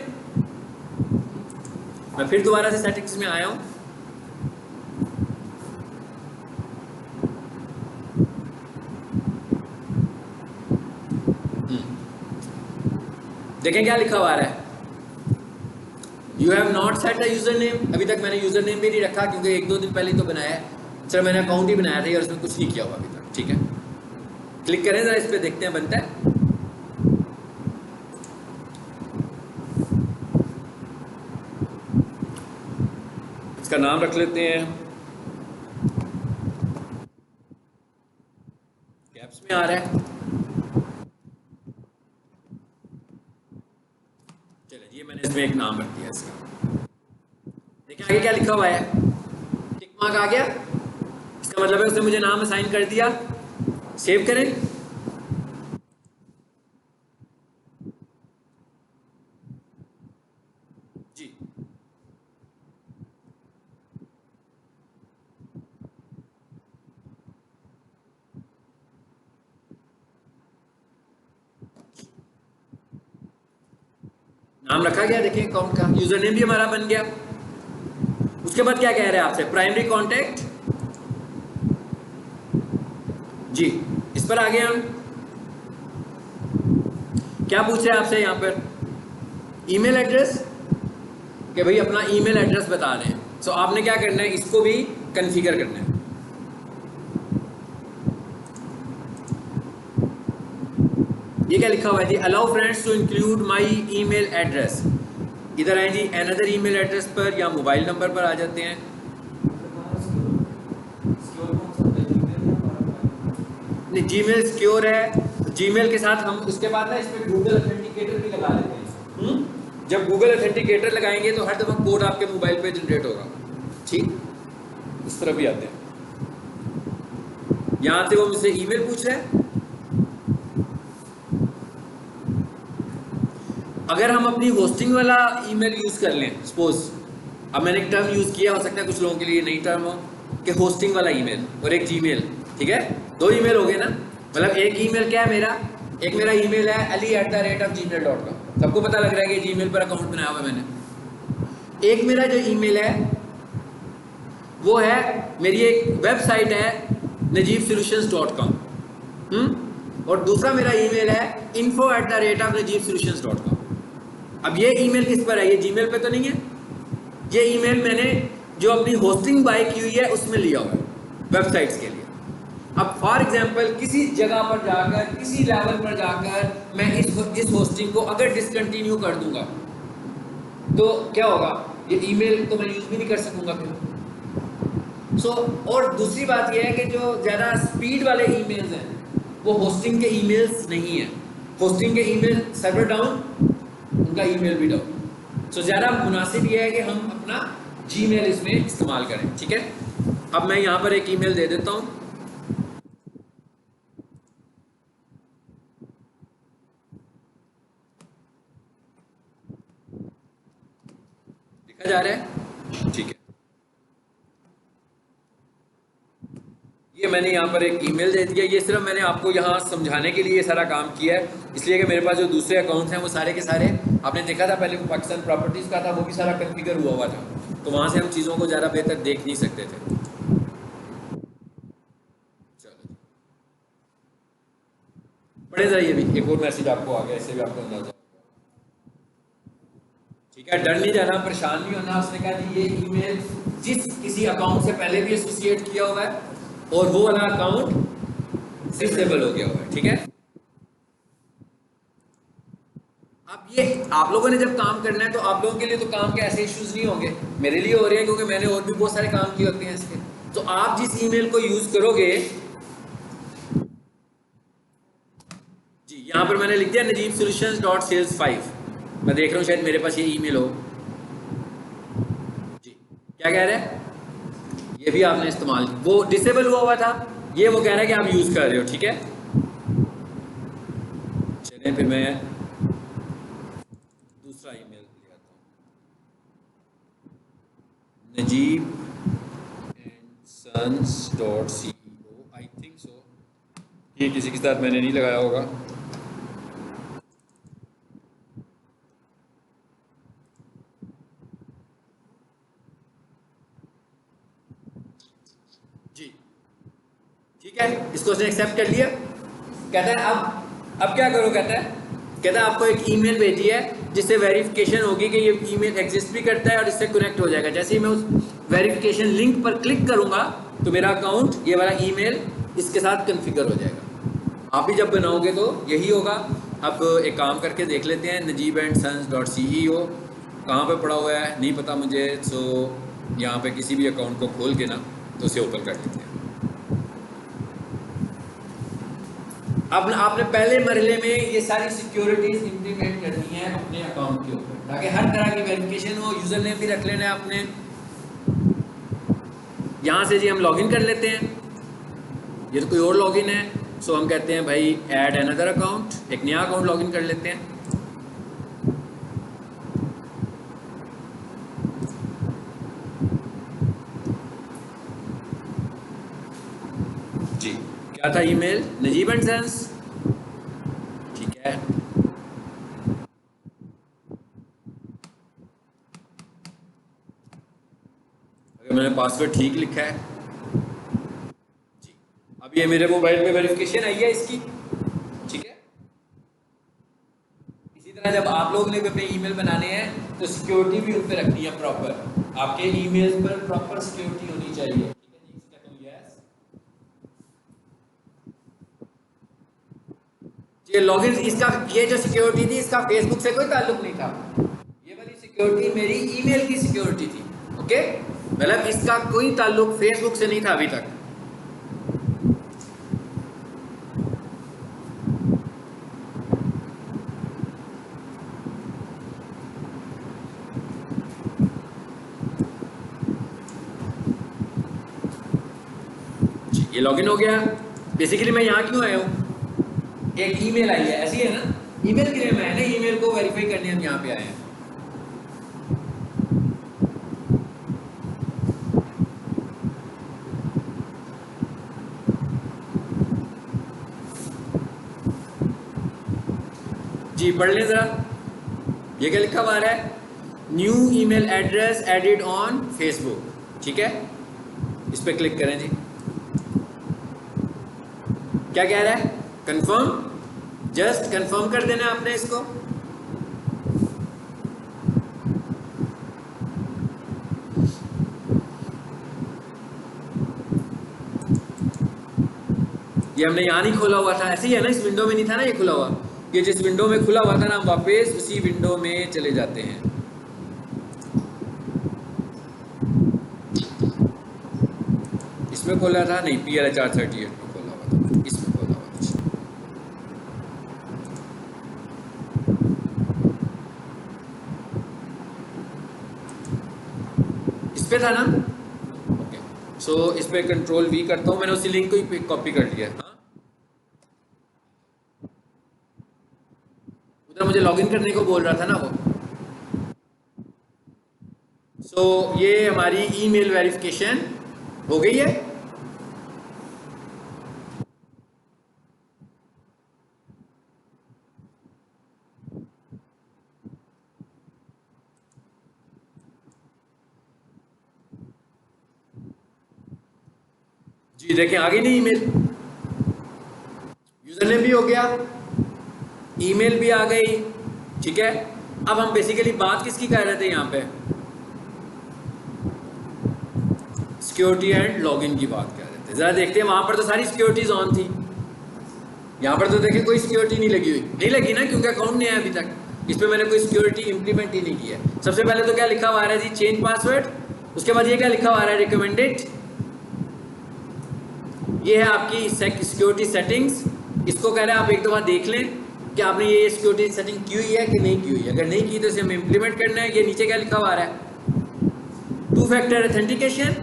Speaker 1: मैं फिर दोबारा से सेटिंग्स में आया हूँ। देखें क्या लिखा हुआ है, you have not set a user name. अभी तक मैंने यूजर नेम भी नहीं रखा, क्योंकि 1-2 दिन पहले तो बनाया है। चलो मैंने अकाउंट ही बनाया था और उसमें कुछ नहीं किया हुआ अभी तक। ठीक है, क्लिक करें जरा इस पर, देखते हैं बनता है। इसका नाम रख लेते हैं, कैप्स में आ रहा है। मैंने इसमें एक नाम रख दिया इसका। देखिए आगे क्या लिखा हुआ है, टिक मार्क आ गया। इसका मतलब है उसने मुझे नाम असाइन कर दिया। सेव करें। जी, नाम रखा गया। देखिए अकाउंट का यूजर नेम भी हमारा बन गया। उसके बाद क्या कह रहे हैं आपसे, प्राइमरी कांटेक्ट। जी, इस पर आ गए हम। क्या पूछ रहे हैं आपसे यहाँ पर, ईमेल एड्रेस, कि भाई अपना ईमेल एड्रेस बता दें। सो आपने क्या करना है, इसको भी कॉन्फ़िगर करना है। ये क्या लिखा हुआ है जी, allow friends to include my email address. इधर आए जी, अनदर ईमेल एड्रेस पर या मोबाइल नंबर पर आ जाते हैं। नहीं, जीमेल सिक्योर है। जीमेल के साथ हम उसके बाद ना इसमें गूगल ऑथेंटिकेटर भी लगा लेते हैं। जब गूगल ऑथेंटिकेटर लगाएंगे तो हर दफा कोड आपके मोबाइल पे जनरेट होगा। ठीक, इस तरह भी आते हैं। यहां से वो मुझसे ईमेल पूछ रहे हैं। अगर हम अपनी होस्टिंग वाला ईमेल यूज कर लें, सपोज अब मैंने एक टर्म यूज किया, हो सकता है कुछ लोगों के लिए नई टर्म हो, कि होस्टिंग वाला ईमेल और एक जीमेल। ठीक है, 2 ईमेल हो गए ना। मतलब एक ईमेल क्या है मेरा, एक मेरा ईमेल है ali@gmail.com। सबको पता लग रहा है कि जीमेल पर अकाउंट बनाया हुआ मैंने। एक मेरा जो ईमेल है वो है, मेरी एक वेबसाइट है najibsolutions.com। और दूसरा मेरा ईमेल है info@najibsolutions.com। अब ये ईमेल किस पर है, ये जीमेल पे तो नहीं है। ये ईमेल मैंने जो अपनी होस्टिंग बाय की हुई है उसमें लिया हुआ है, वेबसाइट्स के लिए। अब फॉर एग्जांपल किसी जगह पर जाकर, किसी लेवल पर जाकर मैं इस होस्टिंग को अगर डिसकंटिन्यू कर दूंगा तो क्या होगा, ये ईमेल तो मैं यूज भी नहीं कर सकूंगा फिर। और दूसरी बात यह है कि जो ज़्यादा स्पीड वाले ईमेल्स हैं वो होस्टिंग के ईमेल्स नहीं है। होस्टिंग के ईमेल सर्वर डाउन, उनका ईमेल भी डाउन। ज़्यादा मुनासिब यह है कि हम अपना जीमेल इसमें इस्तेमाल करें। ठीक है, अब मैं यहाँ पर एक ईमेल दे देता हूँ। लिखा जा रहा है, ठीक है। ये मैंने यहाँ पर एक ईमेल दे दिया। ये सिर्फ मैंने आपको यहाँ समझाने के लिए ये सारा काम किया है, इसलिए कि मेरे पास जो दूसरे अकाउंट्स हैं वो सारे के सारे आपने देखा था पहले, वो पाकिस्तान प्रॉपर्टीज़ का था, वो भी सारा कॉन्फ़िगर हुआ था, तो वहाँ से हम चीज़ों को ज़्यादा बेहतर देख नहीं सकते थे। चलो पढ़े जरा, ये भी एक और मैसेज आपको आ गया, इससे भी आपको अंदाजा। ठीक है, डर नहीं जाना, परेशान नहीं होना। उसने कहा जी ये ईमेल जिस किसी किसी अकाउंट से पहले भी एसोसिएट किया हुआ है और वो वाला अकाउंट डिसेबल हो गया हुआ है, ठीक है। अब ये आप लोगों ने जब काम करना है तो आप लोगों के लिए तो काम के ऐसे इश्यूज नहीं होंगे, मेरे लिए हो रहे हैं क्योंकि मैंने और भी बहुत सारे काम किए होते हैं इसके। तो आप जिस ईमेल को यूज करोगे, जी यहाँ पर मैंने लिख दिया najibsolutions.sales5, मैं देख रहा हूँ शायद मेरे पास ये ईमेल हो। जी क्या कह रहे हैं, ये भी आपने इस्तेमाल, वो डिसेबल हुआ था, ये वो कह रहा है कि आप यूज कर रहे हो, ठीक है। चलिए फिर मैं दूसरा ईमेल ले आता हूँ, najib&sons.ceo, आई थिंक सो, ये किसी के साथ मैंने नहीं लगाया होगा। जी ठीक है, इसको उसने एक्सेप्ट कर लिया। कहता है अब क्या करो, कहता है आपको एक ईमेल भेजी है जिससे वेरिफिकेशन होगी कि ये ईमेल एग्जिस्ट भी करता है और इससे कनेक्ट हो जाएगा। जैसे ही मैं उस वेरिफिकेशन लिंक पर क्लिक करूंगा तो मेरा अकाउंट, ये वाला ईमेल इसके साथ कॉन्फ़िगर हो जाएगा। आप भी जब बनाओगे तो यही होगा। अब एक काम करके देख लेते हैं, najib&sons.ceo कहाँ पे पड़ा हुआ है नहीं पता मुझे, सो यहाँ पे किसी भी अकाउंट को खोल के ना तो उसे ओपन कर लेते हैं। अब आपने पहले मरहले में ये सारी सिक्योरिटीज इंप्लीमेंट करनी है अपने अकाउंट के ऊपर, ताकि हर तरह की वेरिफिकेशन हो। यूजर नेम भी रख लेना है आपने। यहाँ से जी हम लॉगिन कर लेते हैं, ये तो कोई और लॉगिन है, सो हम कहते हैं भाई ऐड अनदर अकाउंट, एक नया अकाउंट लॉगिन कर लेते हैं। जी क्या था ईमेल, najib&sons, ठीक है। अगर मैंने पासवर्ड ठीक लिखा है जी, अब ये मेरे मोबाइल में वेरिफिकेशन आई है इसकी, ठीक है। इसी तरह जब आप लोग ने भी अपने ईमेल बनाने हैं तो सिक्योरिटी भी उन पर रखनी है प्रॉपर, आपके ईमेल पर प्रॉपर सिक्योरिटी होनी चाहिए, ठीक है जी। इसका तो यस, ये लॉगिन, इसका ये जो सिक्योरिटी थी इसका फेसबुक से कोई ताल्लुक नहीं था, ये वाली सिक्योरिटी मेरी ईमेल की सिक्योरिटी थी, ओके। मतलब इसका कोई ताल्लुक फेसबुक से नहीं था अभी तक। जी ये लॉगिन हो गया। बेसिकली मैं यहाँ क्यों आया हूँ, एक ईमेल आई है, ऐसी है ना, ईमेल के लिए मैंने ईमेल को वेरीफाई करने हम यहाँ पे आए हैं। जी पढ़ लें जरा, ये क्या लिखा हुआ है, new email address added on Facebook, ठीक है। इस पर क्लिक करें जी। क्या कह रहा है, कंफर्म, जस्ट कंफर्म कर देना आपने इसको। ये हमने यहाँ नहीं खोला हुआ था, ऐसे ही है ना, इस विंडो में नहीं था ना ये खुला हुआ, ये जिस विंडो में खुला हुआ था ना हम वापस उसी विंडो में चले जाते हैं। इसमें खोला था नहीं, PL438 में खोला हुआ था, इसमें खोला हुआ था। इस पे था ना, ओके। सो इस पे कंट्रोल V करता हूँ, मैंने उसी लिंक को ही कॉपी कर लिया। हाँ उधर मुझे लॉगिन करने को बोल रहा था ना वो। सो ये हमारी ईमेल वेरिफिकेशन हो गई है। जी देखें आ गई नहीं ईमेल, यूजर नेम भी हो गया, ईमेल भी आ गई, ठीक है। अब हम बेसिकली बात किसकी कर रहे थे यहाँ पे, सिक्योरिटी एंड लॉगिन की बात कर रहे थे। ज़रा देखते हैं, वहाँ पर तो सारी सिक्योरिटीज ऑन थी, यहाँ पर तो देखिए कोई सिक्योरिटी नहीं लगी हुई, नहीं लगी ना क्योंकि अकाउंट नहीं आया अभी तक, इस पर मैंने कोई सिक्योरिटी इंप्लीमेंट ही नहीं की है। सबसे पहले तो क्या लिखा हुआ है जी, चेंज पासवर्ड, उसके बाद ये क्या लिखा हुआ है, रिकमेंडेड, ये है आपकी सिक्योरिटी सेटिंग्स। इसको कह रहे हैं आप एक दफा देख लें कि आपने ये सिक्योरिटी सेटिंग की हुई है कि नहीं की हुई है, अगर नहीं की तो इसे हमें इंप्लीमेंट करना है। ये नीचे क्या लिखा हुआ है, 2 फैक्टर ऑथेंटिकेशन,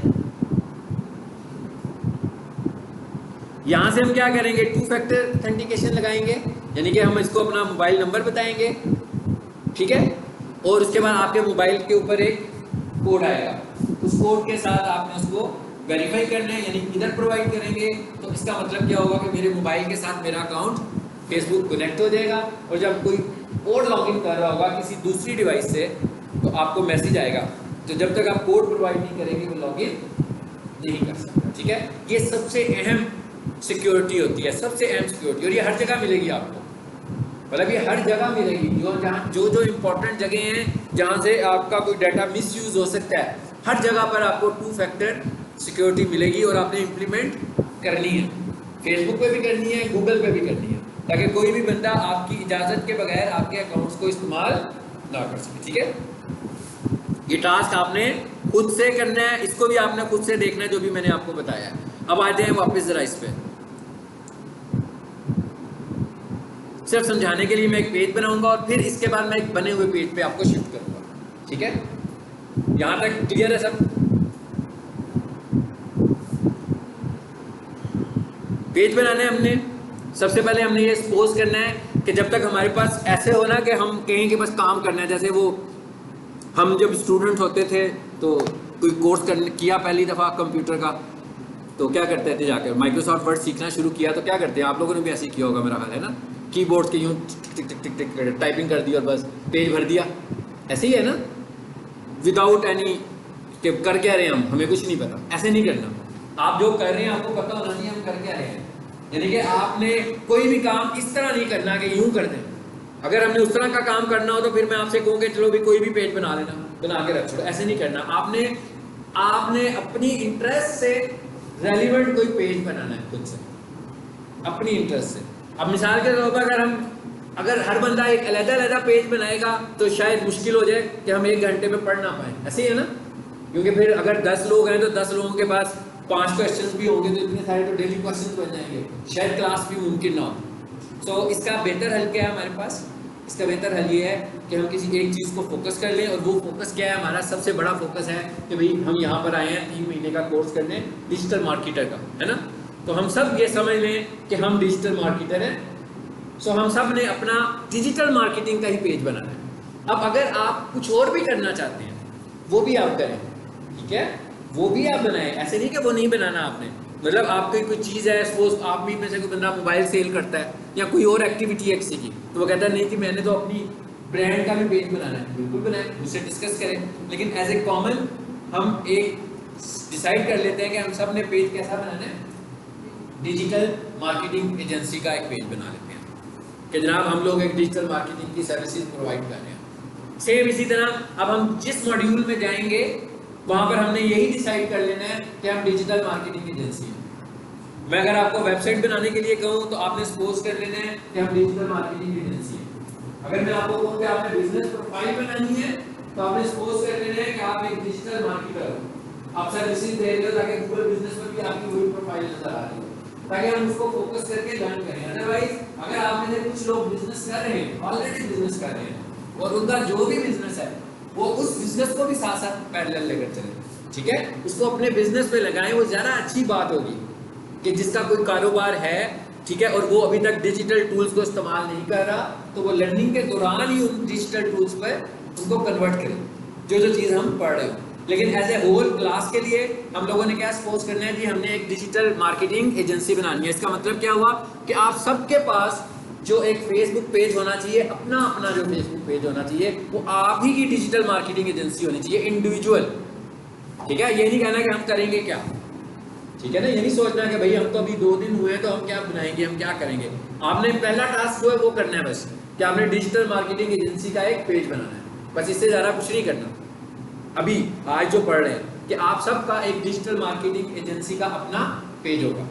Speaker 1: यहां से हम क्या करेंगे, 2 फैक्टर ऑथेंटिकेशन लगाएंगे, यानी कि हम इसको अपना मोबाइल नंबर बताएंगे, ठीक है, और उसके बाद आपके मोबाइल के ऊपर एक कोड आएगा, उस कोड के साथ आपने उसको वेरीफाई करना है, यानी इधर प्रोवाइड करेंगे तो इसका मतलब क्या होगा कि मेरे मोबाइल के साथ मेरा अकाउंट फेसबुक कनेक्ट हो जाएगा, और जब कोई और लॉगिन कर रहा होगा किसी दूसरी डिवाइस से तो आपको मैसेज आएगा, तो जब तक आप कोड प्रोवाइड नहीं करेंगे वो लॉगिन नहीं कर सकता, ठीक है। ये सबसे अहम सिक्योरिटी होती है, सबसे अहम सिक्योरिटी, और ये हर जगह मिलेगी आपको, मतलब ये हर जगह मिलेगी, जो इंपॉर्टेंट जगह हैं जहाँ से आपका कोई डाटा मिसयूज हो सकता है, हर जगह पर आपको 2 फैक्टर सिक्योरिटी मिलेगी, और आपने इम्प्लीमेंट करनी है, फेसबुक पे भी करनी है, गूगल पे भी करनी है, ताकि कोई भी बंदा आपकी इजाज़त के बगैर आपके अकाउंट्स को इस्तेमाल ना कर सके, ठीक है। ये टास्क आपने खुद से करना है, इसको भी आपने खुद से देखना है जो भी मैंने आपको बताया है। अब आते हैं वापस जरा इस पे, सिर्फ समझाने के लिए मैं एक पेज बनाऊंगा और फिर इसके बाद मैं एक बने हुए पेज पे आपको शिफ्ट करूंगा, ठीक है। यहां तक क्लियर है सब? पेज बनाने हमने सबसे पहले हमने ये सपोज करना है कि जब तक हमारे पास ऐसे हो ना कि हम कहीं के बस काम करना है, जैसे वो हम जब स्टूडेंट होते थे तो कोई कोर्स करने किया पहली दफ़ा कंप्यूटर का, तो क्या करते थे, जाकर माइक्रोसॉफ्ट वर्ड सीखना शुरू किया तो क्या करते हैं, आप लोगों ने भी ऐसे ही किया होगा मेरा ख्याल है ना, कीबोर्ड के यूँ टिक टिक टिक टिक टाइपिंग कर दी और बस पेज भर दिया, ऐसे ही है ना, विदाउट एनी कि कर क्या रहे हैं हम, हमें कुछ नहीं पता, ऐसे नहीं करना। आप जो कर रहे हैं आपको पता होना चाहिए हम कर क्या रहे हैं, यानी कि आपने कोई भी काम इस तरह नहीं करना कि यूं कर दें। अगर हमने उस तरह का काम करना हो तो फिर मैं आपसे कहूँ कि चलो भी कोई भी पेज बना लेना, बना के रख छोड़ो, ऐसे नहीं करना। आपने अपनी इंटरेस्ट से रेलिवेंट कोई पेज बनाना है खुद से, अपनी इंटरेस्ट से। अब मिसाल के तौर पर अगर हर बंदा एक अलग-अलग पेज बनाएगा तो शायद मुश्किल हो जाए कि हम 1 घंटे में पढ़ ना पाए, ऐसे ही है ना, क्योंकि फिर अगर 10 लोग हैं तो 10 लोगों के पास 5 क्वेश्चंस भी होंगे तो इतने सारे तो डेली क्वेश्चंस बन जाएंगे, शायद क्लास भी मुमकिन ना हो। तो इसका बेहतर हल क्या है हमारे पास, इसका बेहतर हल ये है कि हम किसी एक चीज़ को फोकस कर लें, और वो फोकस क्या है, हमारा सबसे बड़ा फोकस है कि भाई हम यहाँ पर आए हैं 3 महीने का कोर्स करने डिजिटल मार्केटर का, है ना। तो हम सब ये समझ लें कि हम डिजिटल मार्केटर हैं, सो हम सब ने अपना डिजिटल मार्केटिंग का ही पेज बनाना है। अब अगर आप कुछ और भी करना चाहते हैं वो भी आप करें, ठीक है, वो भी आप बनाएं, ऐसे नहीं कि वो नहीं बनाना आपने। मतलब आपकी कोई चीज़ है, सपोज आप भी में से कोई बंदा मोबाइल सेल करता है या कोई और एक्टिविटी है किसी की, तो वो कहता है नहीं कि मैंने तो अपनी ब्रांड का भी पेज बनाना है, बिल्कुल बनाएं, उससे डिस्कस करें, लेकिन एज ए कॉमन हम एक डिसाइड कर लेते हैं कि हम सब ने पेज कैसा बनाना है, डिजिटल मार्केटिंग एजेंसी का एक पेज बना लेते हैं कि जनाब हम लोग एक डिजिटल मार्केटिंग की सर्विसेज प्रोवाइड कर रहे हैं। सेम इसी तरह अब हम जिस मॉड्यूल में जाएंगे वहां पर हमने यही डिसाइड कर लेना है कि हम डिजिटल मार्केटिंग एजेंसी हैं। मैं अगर आपको वेबसाइट बनाने के लिए कहूँ तो आपने सपोज कर लेना है कि हम डिजिटल मार्केटिंग एजेंसी हैं। अगर मैं आपको कहूँ कि आपने बिजनेस प्रोफाइल बनानी है तो आपने सपोज कर लेना है कि आप एक डिजिटल मार्केटर हो, आप सर्विसेज दे रहे हो ताकि गूगल बिजनेस पर भी आपकी वही प्रोफाइल नजर आ रही हो, ताकि हम उसको फोकस करके लर्न करें। अदरवाइज अगर आप में से कुछ लोग बिजनेस कर रहे हैं, ऑलरेडी बिजनेस कर रहे हैं, और उनका जो भी बिजनेस है वो उस बिजनेस को भी साथ साथ पैरेलल लेकर चले, ठीक है, उसको अपने बिजनेस पे लगाएं, वो ज़्यादा अच्छी बात होगी कि जिसका कोई कारोबार है, ठीक है, और वो अभी तक डिजिटल टूल्स को इस्तेमाल नहीं कर रहा, तो वो लर्निंग के दौरान ही उन डिजिटल टूल्स पर उनको कन्वर्ट करें जो चीज़ हम पढ़ रहे हो। लेकिन एज ए होल क्लास के लिए हम लोगों ने क्या सपोज करना है कि हमने एक डिजिटल मार्केटिंग एजेंसी बनानी है। इसका मतलब क्या हुआ कि आप सबके पास जो एक फेसबुक पेज होना चाहिए, अपना अपना जो फेसबुक पेज होना चाहिए, वो आप ही की डिजिटल मार्केटिंग एजेंसी होनी चाहिए, इंडिविजुअल, ठीक है। ये नहीं कहना कि हम करेंगे क्या, ठीक है ना, ये नहीं सोचना कि भाई हम तो अभी 2 दिन हुए तो हम क्या बनाएंगे, हम क्या करेंगे। आपने पहला टास्क जो है वो करना है बस कि आपने डिजिटल मार्केटिंग एजेंसी का एक पेज बनाना है, बस इससे ज़्यादा कुछ नहीं करना। अभी आज जो पढ़ रहे हैं कि आप सबका एक डिजिटल मार्केटिंग एजेंसी का अपना पेज होगा।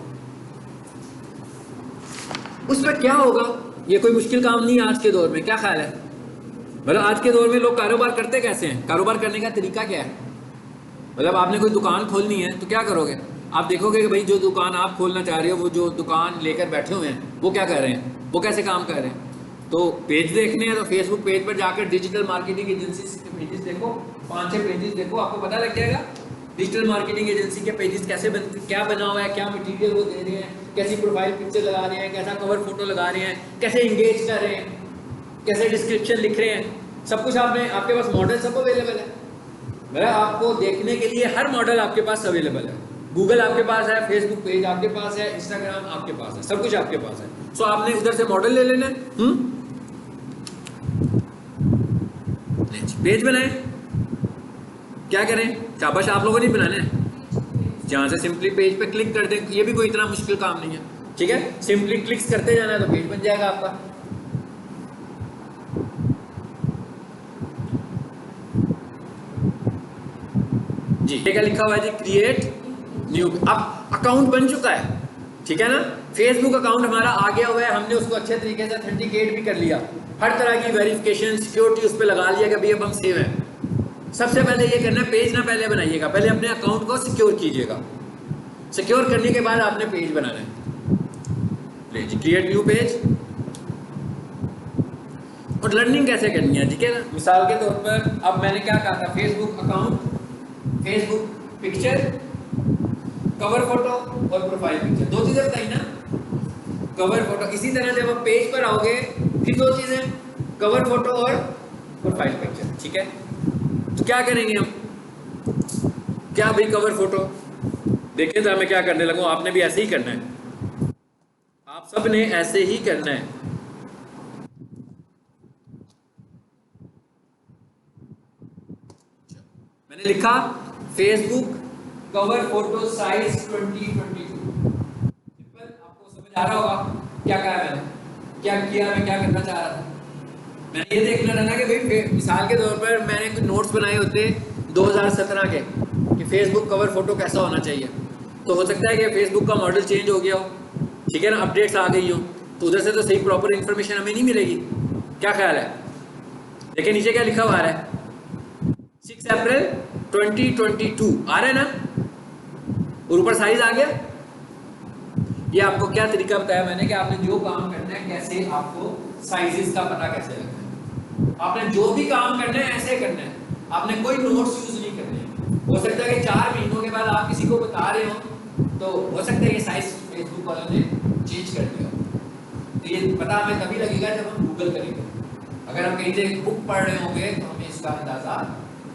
Speaker 1: उस पर क्या होगा, ये कोई मुश्किल काम नहीं है आज के दौर में, क्या ख्याल है? मतलब आज के दौर में लोग कारोबार करते कैसे हैं, कारोबार करने का तरीका क्या है? मतलब आपने कोई दुकान खोलनी है तो क्या करोगे? आप देखोगे कि भाई जो दुकान आप खोलना चाह रहे हो, वो जो दुकान लेकर बैठे हुए हैं वो क्या कर रहे हैं, वो कैसे काम कर रहे हैं। तो पेज देखने हैं तो फेसबुक पेज पर जाकर डिजिटल मार्केटिंग एजेंसी के पेजेस देखो, 5-6 पेजेस देखो, आपको पता लग जाएगा डिजिटल मार्केटिंग एजेंसी के पेजेस कैसे क्या बना हुआ है, क्या मटीरियल वो दे रहे हैं, कैसी प्रोफाइल पिक्चर लगा रहे हैं, कैसा कवर फोटो लगा रहे हैं, कैसे इंगेज कर रहे हैं, कैसे डिस्क्रिप्शन लिख रहे हैं, सब कुछ आपने आपके पास मॉडल सब अवेलेबल है। मेरा आपको देखने के लिए हर मॉडल आपके पास अवेलेबल है। गूगल आपके पास है, फेसबुक पेज आपके पास है, इंस्टाग्राम आपके पास है, सब कुछ आपके पास है। सो आपने उधर से मॉडल ले लेना है, पेज बनाए, क्या करें, शाबाश आप लोगों ने बनाना है, जहां से सिंपली पेज पे क्लिक कर दें, ये भी कोई इतना मुश्किल काम नहीं है, ठीक है। सिंपली क्लिक्स करते जाना है तो पेज बन जाएगा आपका। जी ये क्या लिखा हुआ है जी, क्रिएट न्यू। अब अकाउंट बन चुका है, ठीक है ना, फेसबुक अकाउंट हमारा आ गया हुआ है, हमने उसको अच्छे तरीके से ऑथेंटिकेट भी कर लिया, हर तरह की वेरिफिकेशन सिक्योरिटी उस पर लगा लिया कि भाई अब हम सेव हैं। सबसे पहले ये करना है, पेज ना पहले बनाइएगा, पहले अपने अकाउंट को सिक्योर कीजिएगा। सिक्योर करने के बाद आपने पेज बनाना है, क्रिएट न्यू पेज। और लर्निंग कैसे करनी है, ठीक है ना। मिसाल के तौर पर अब मैंने क्या कहा था, Facebook account, Facebook picture, cover photo और प्रोफाइल पिक्चर, दो चीजें बताई ना, कवर फोटो। इसी तरह जब आप पेज पर आओगे फिर दो चीजें, कवर फोटो और प्रोफाइल पिक्चर, ठीक है। तो क्या करेंगे हम, क्या भाई कवर फोटो, देखिए तो मैं क्या करने लगूं, आपने भी ऐसे ही करना है, आप सब ने ऐसे ही करना है। मैंने लिखा Facebook cover photo size 2022, simple, आपको समझ आ रहा होगा क्या कहा मैंने, क्या किया, मैं क्या करना चाह रहा था। मैंने ये देखना था ना कि भाई मिसाल के तौर पर मैंने कुछ नोट्स बनाए होते 2017 के कि फेसबुक कवर फोटो कैसा होना चाहिए, तो हो सकता है कि फेसबुक का मॉडल चेंज हो गया हो, ठीक है ना, अपडेट्स आ गई हो, तो उधर से तो सही प्रॉपर इंफॉर्मेशन हमें नहीं मिलेगी, क्या ख्याल है। देखिए नीचे क्या लिखा हुआ है, 6 अप्रैल 2022 आ रहा है ना, और ऊपर साइज आ गया। ये आपको क्या तरीका बताया मैंने कि आपने जो काम करना है कैसे आपको साइजेस का पता कैसे लगना है, आपने जो भी काम करना है ऐसे करना है, आपने कोई नोट्स यूज नहीं करने। हो सकता है कि 4 महीनों के बाद आप किसी को बता रहे हो तो हो सकता है ये साइज फेसबुक वालों ने चेंज कर दिया, तो ये पता हमें तभी लगेगा जब हम गूगल करेंगे। अगर हम कहीं से बुक पढ़ रहे होंगे तो हमें इसका अंदाजा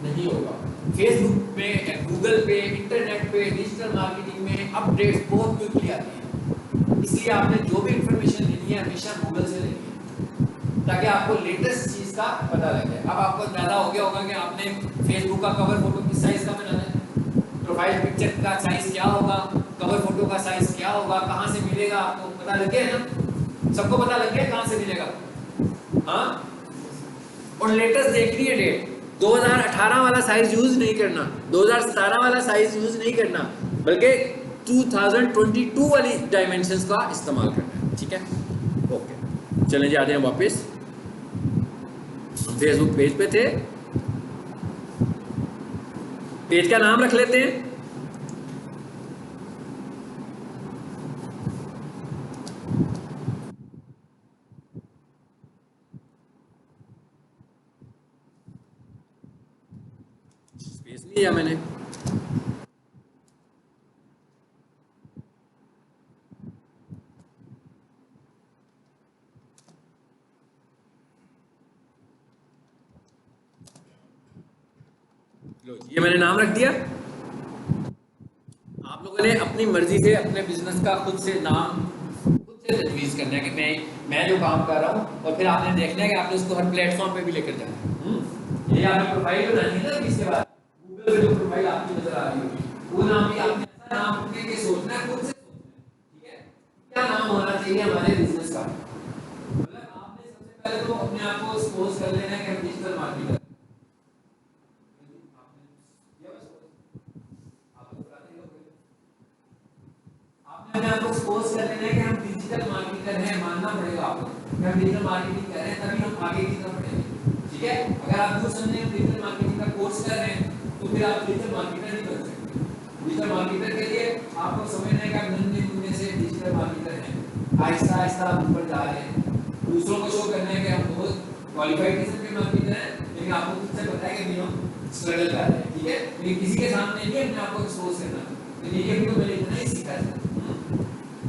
Speaker 1: नहीं होगा। फेसबुक पे, गूगल पे, इंटरनेट पे, डिजिटल मार्केटिंग में अपडेट्स बहुत क्विकली आती हैं, इसलिए आपने जो भी इंफॉर्मेशन लेनी है हमेशा गूगल से लेनी है ताकि आपको लेटेस्ट चीज का पता लगे। अब आपको अंदाजा हो गया होगा कि आपने फेसबुक का कवर फोटो किस साइज का बनाना है, प्रोफाइल पिक्चर का साइज क्या होगा, कवर फोटो का साइज क्या होगा, कहाँ से मिलेगा, आपको पता लग गया ना, सबको पता लग गया कहाँ से मिलेगा, हाँ। और लेटेस्ट देखनी है डेट, 2018 वाला साइज यूज नहीं करना, 2017 वाला साइज यूज नहीं करना, बल्कि 2022 वाली डायमेंशंस का इस्तेमाल करना है, ठीक है। ओके चलें जी, आते हैं वापस, हम फेसबुक पेज पे थे, पेज का नाम रख लेते हैं, स्पेस नहीं लिया मैंने, लो ये मैंने नाम रख दिया। आप लोगों ने अपनी मर्जी से अपने बिजनेस का खुद से नाम खुद से तजवीज़ करना है कि मैं जो काम कर रहा हूँ, और फिर आपने देखना है कि आपने उसको हर प्लेटफॉर्म पे भी लेकर जाना है। ये आपकी प्रोफाइल बनानी है ना, इसके बाद गूगल पे जो प्रोफाइल आपकी नजर आ रही होगी वो नाम भी आपने ऐसा नाम रखने के सोचना है, खुद से सोचना है, ठीक है, क्या नाम होना चाहिए हमारे बिजनेस का। मतलब आपने सबसे पहले तो अपने आप को एक्सपोज कर लेना है कि हम डिजिटल मार्केटर, मैंने आपको सपोज कर लेना है कि हम डिजिटल मार्केटर हैं, मानना पड़ेगा आपको कि हम डिजिटल मार्केटिंग कर रहे हैं, तभी हम आगे की तरफ बढ़ेंगे। ठीक है, अगर आप जो समझे हम डिजिटल मार्केटिंग का कोर्स कर रहे हैं तो फिर आप डिजिटल मार्केटर नहीं बन सकते। डिजिटल मार्केटर के लिए आपको समझना है कि आप नन्हे मुन्ने से डिजिटल मार्केटर हैं, आहिस्ता आहिस्ता आप ऊपर जा रहे हैं। दूसरों को शो करना है कि हम बहुत क्वालिफाइड किस्म के मार्केटर हैं, लेकिन आपको खुद से पता है कि हम स्ट्रगल कर रहे हैं। ठीक है, लेकिन किसी के सामने नहीं अपने आप को एक्सपोज करना। तो ये भी तो मैंने इतना ही सीखा है।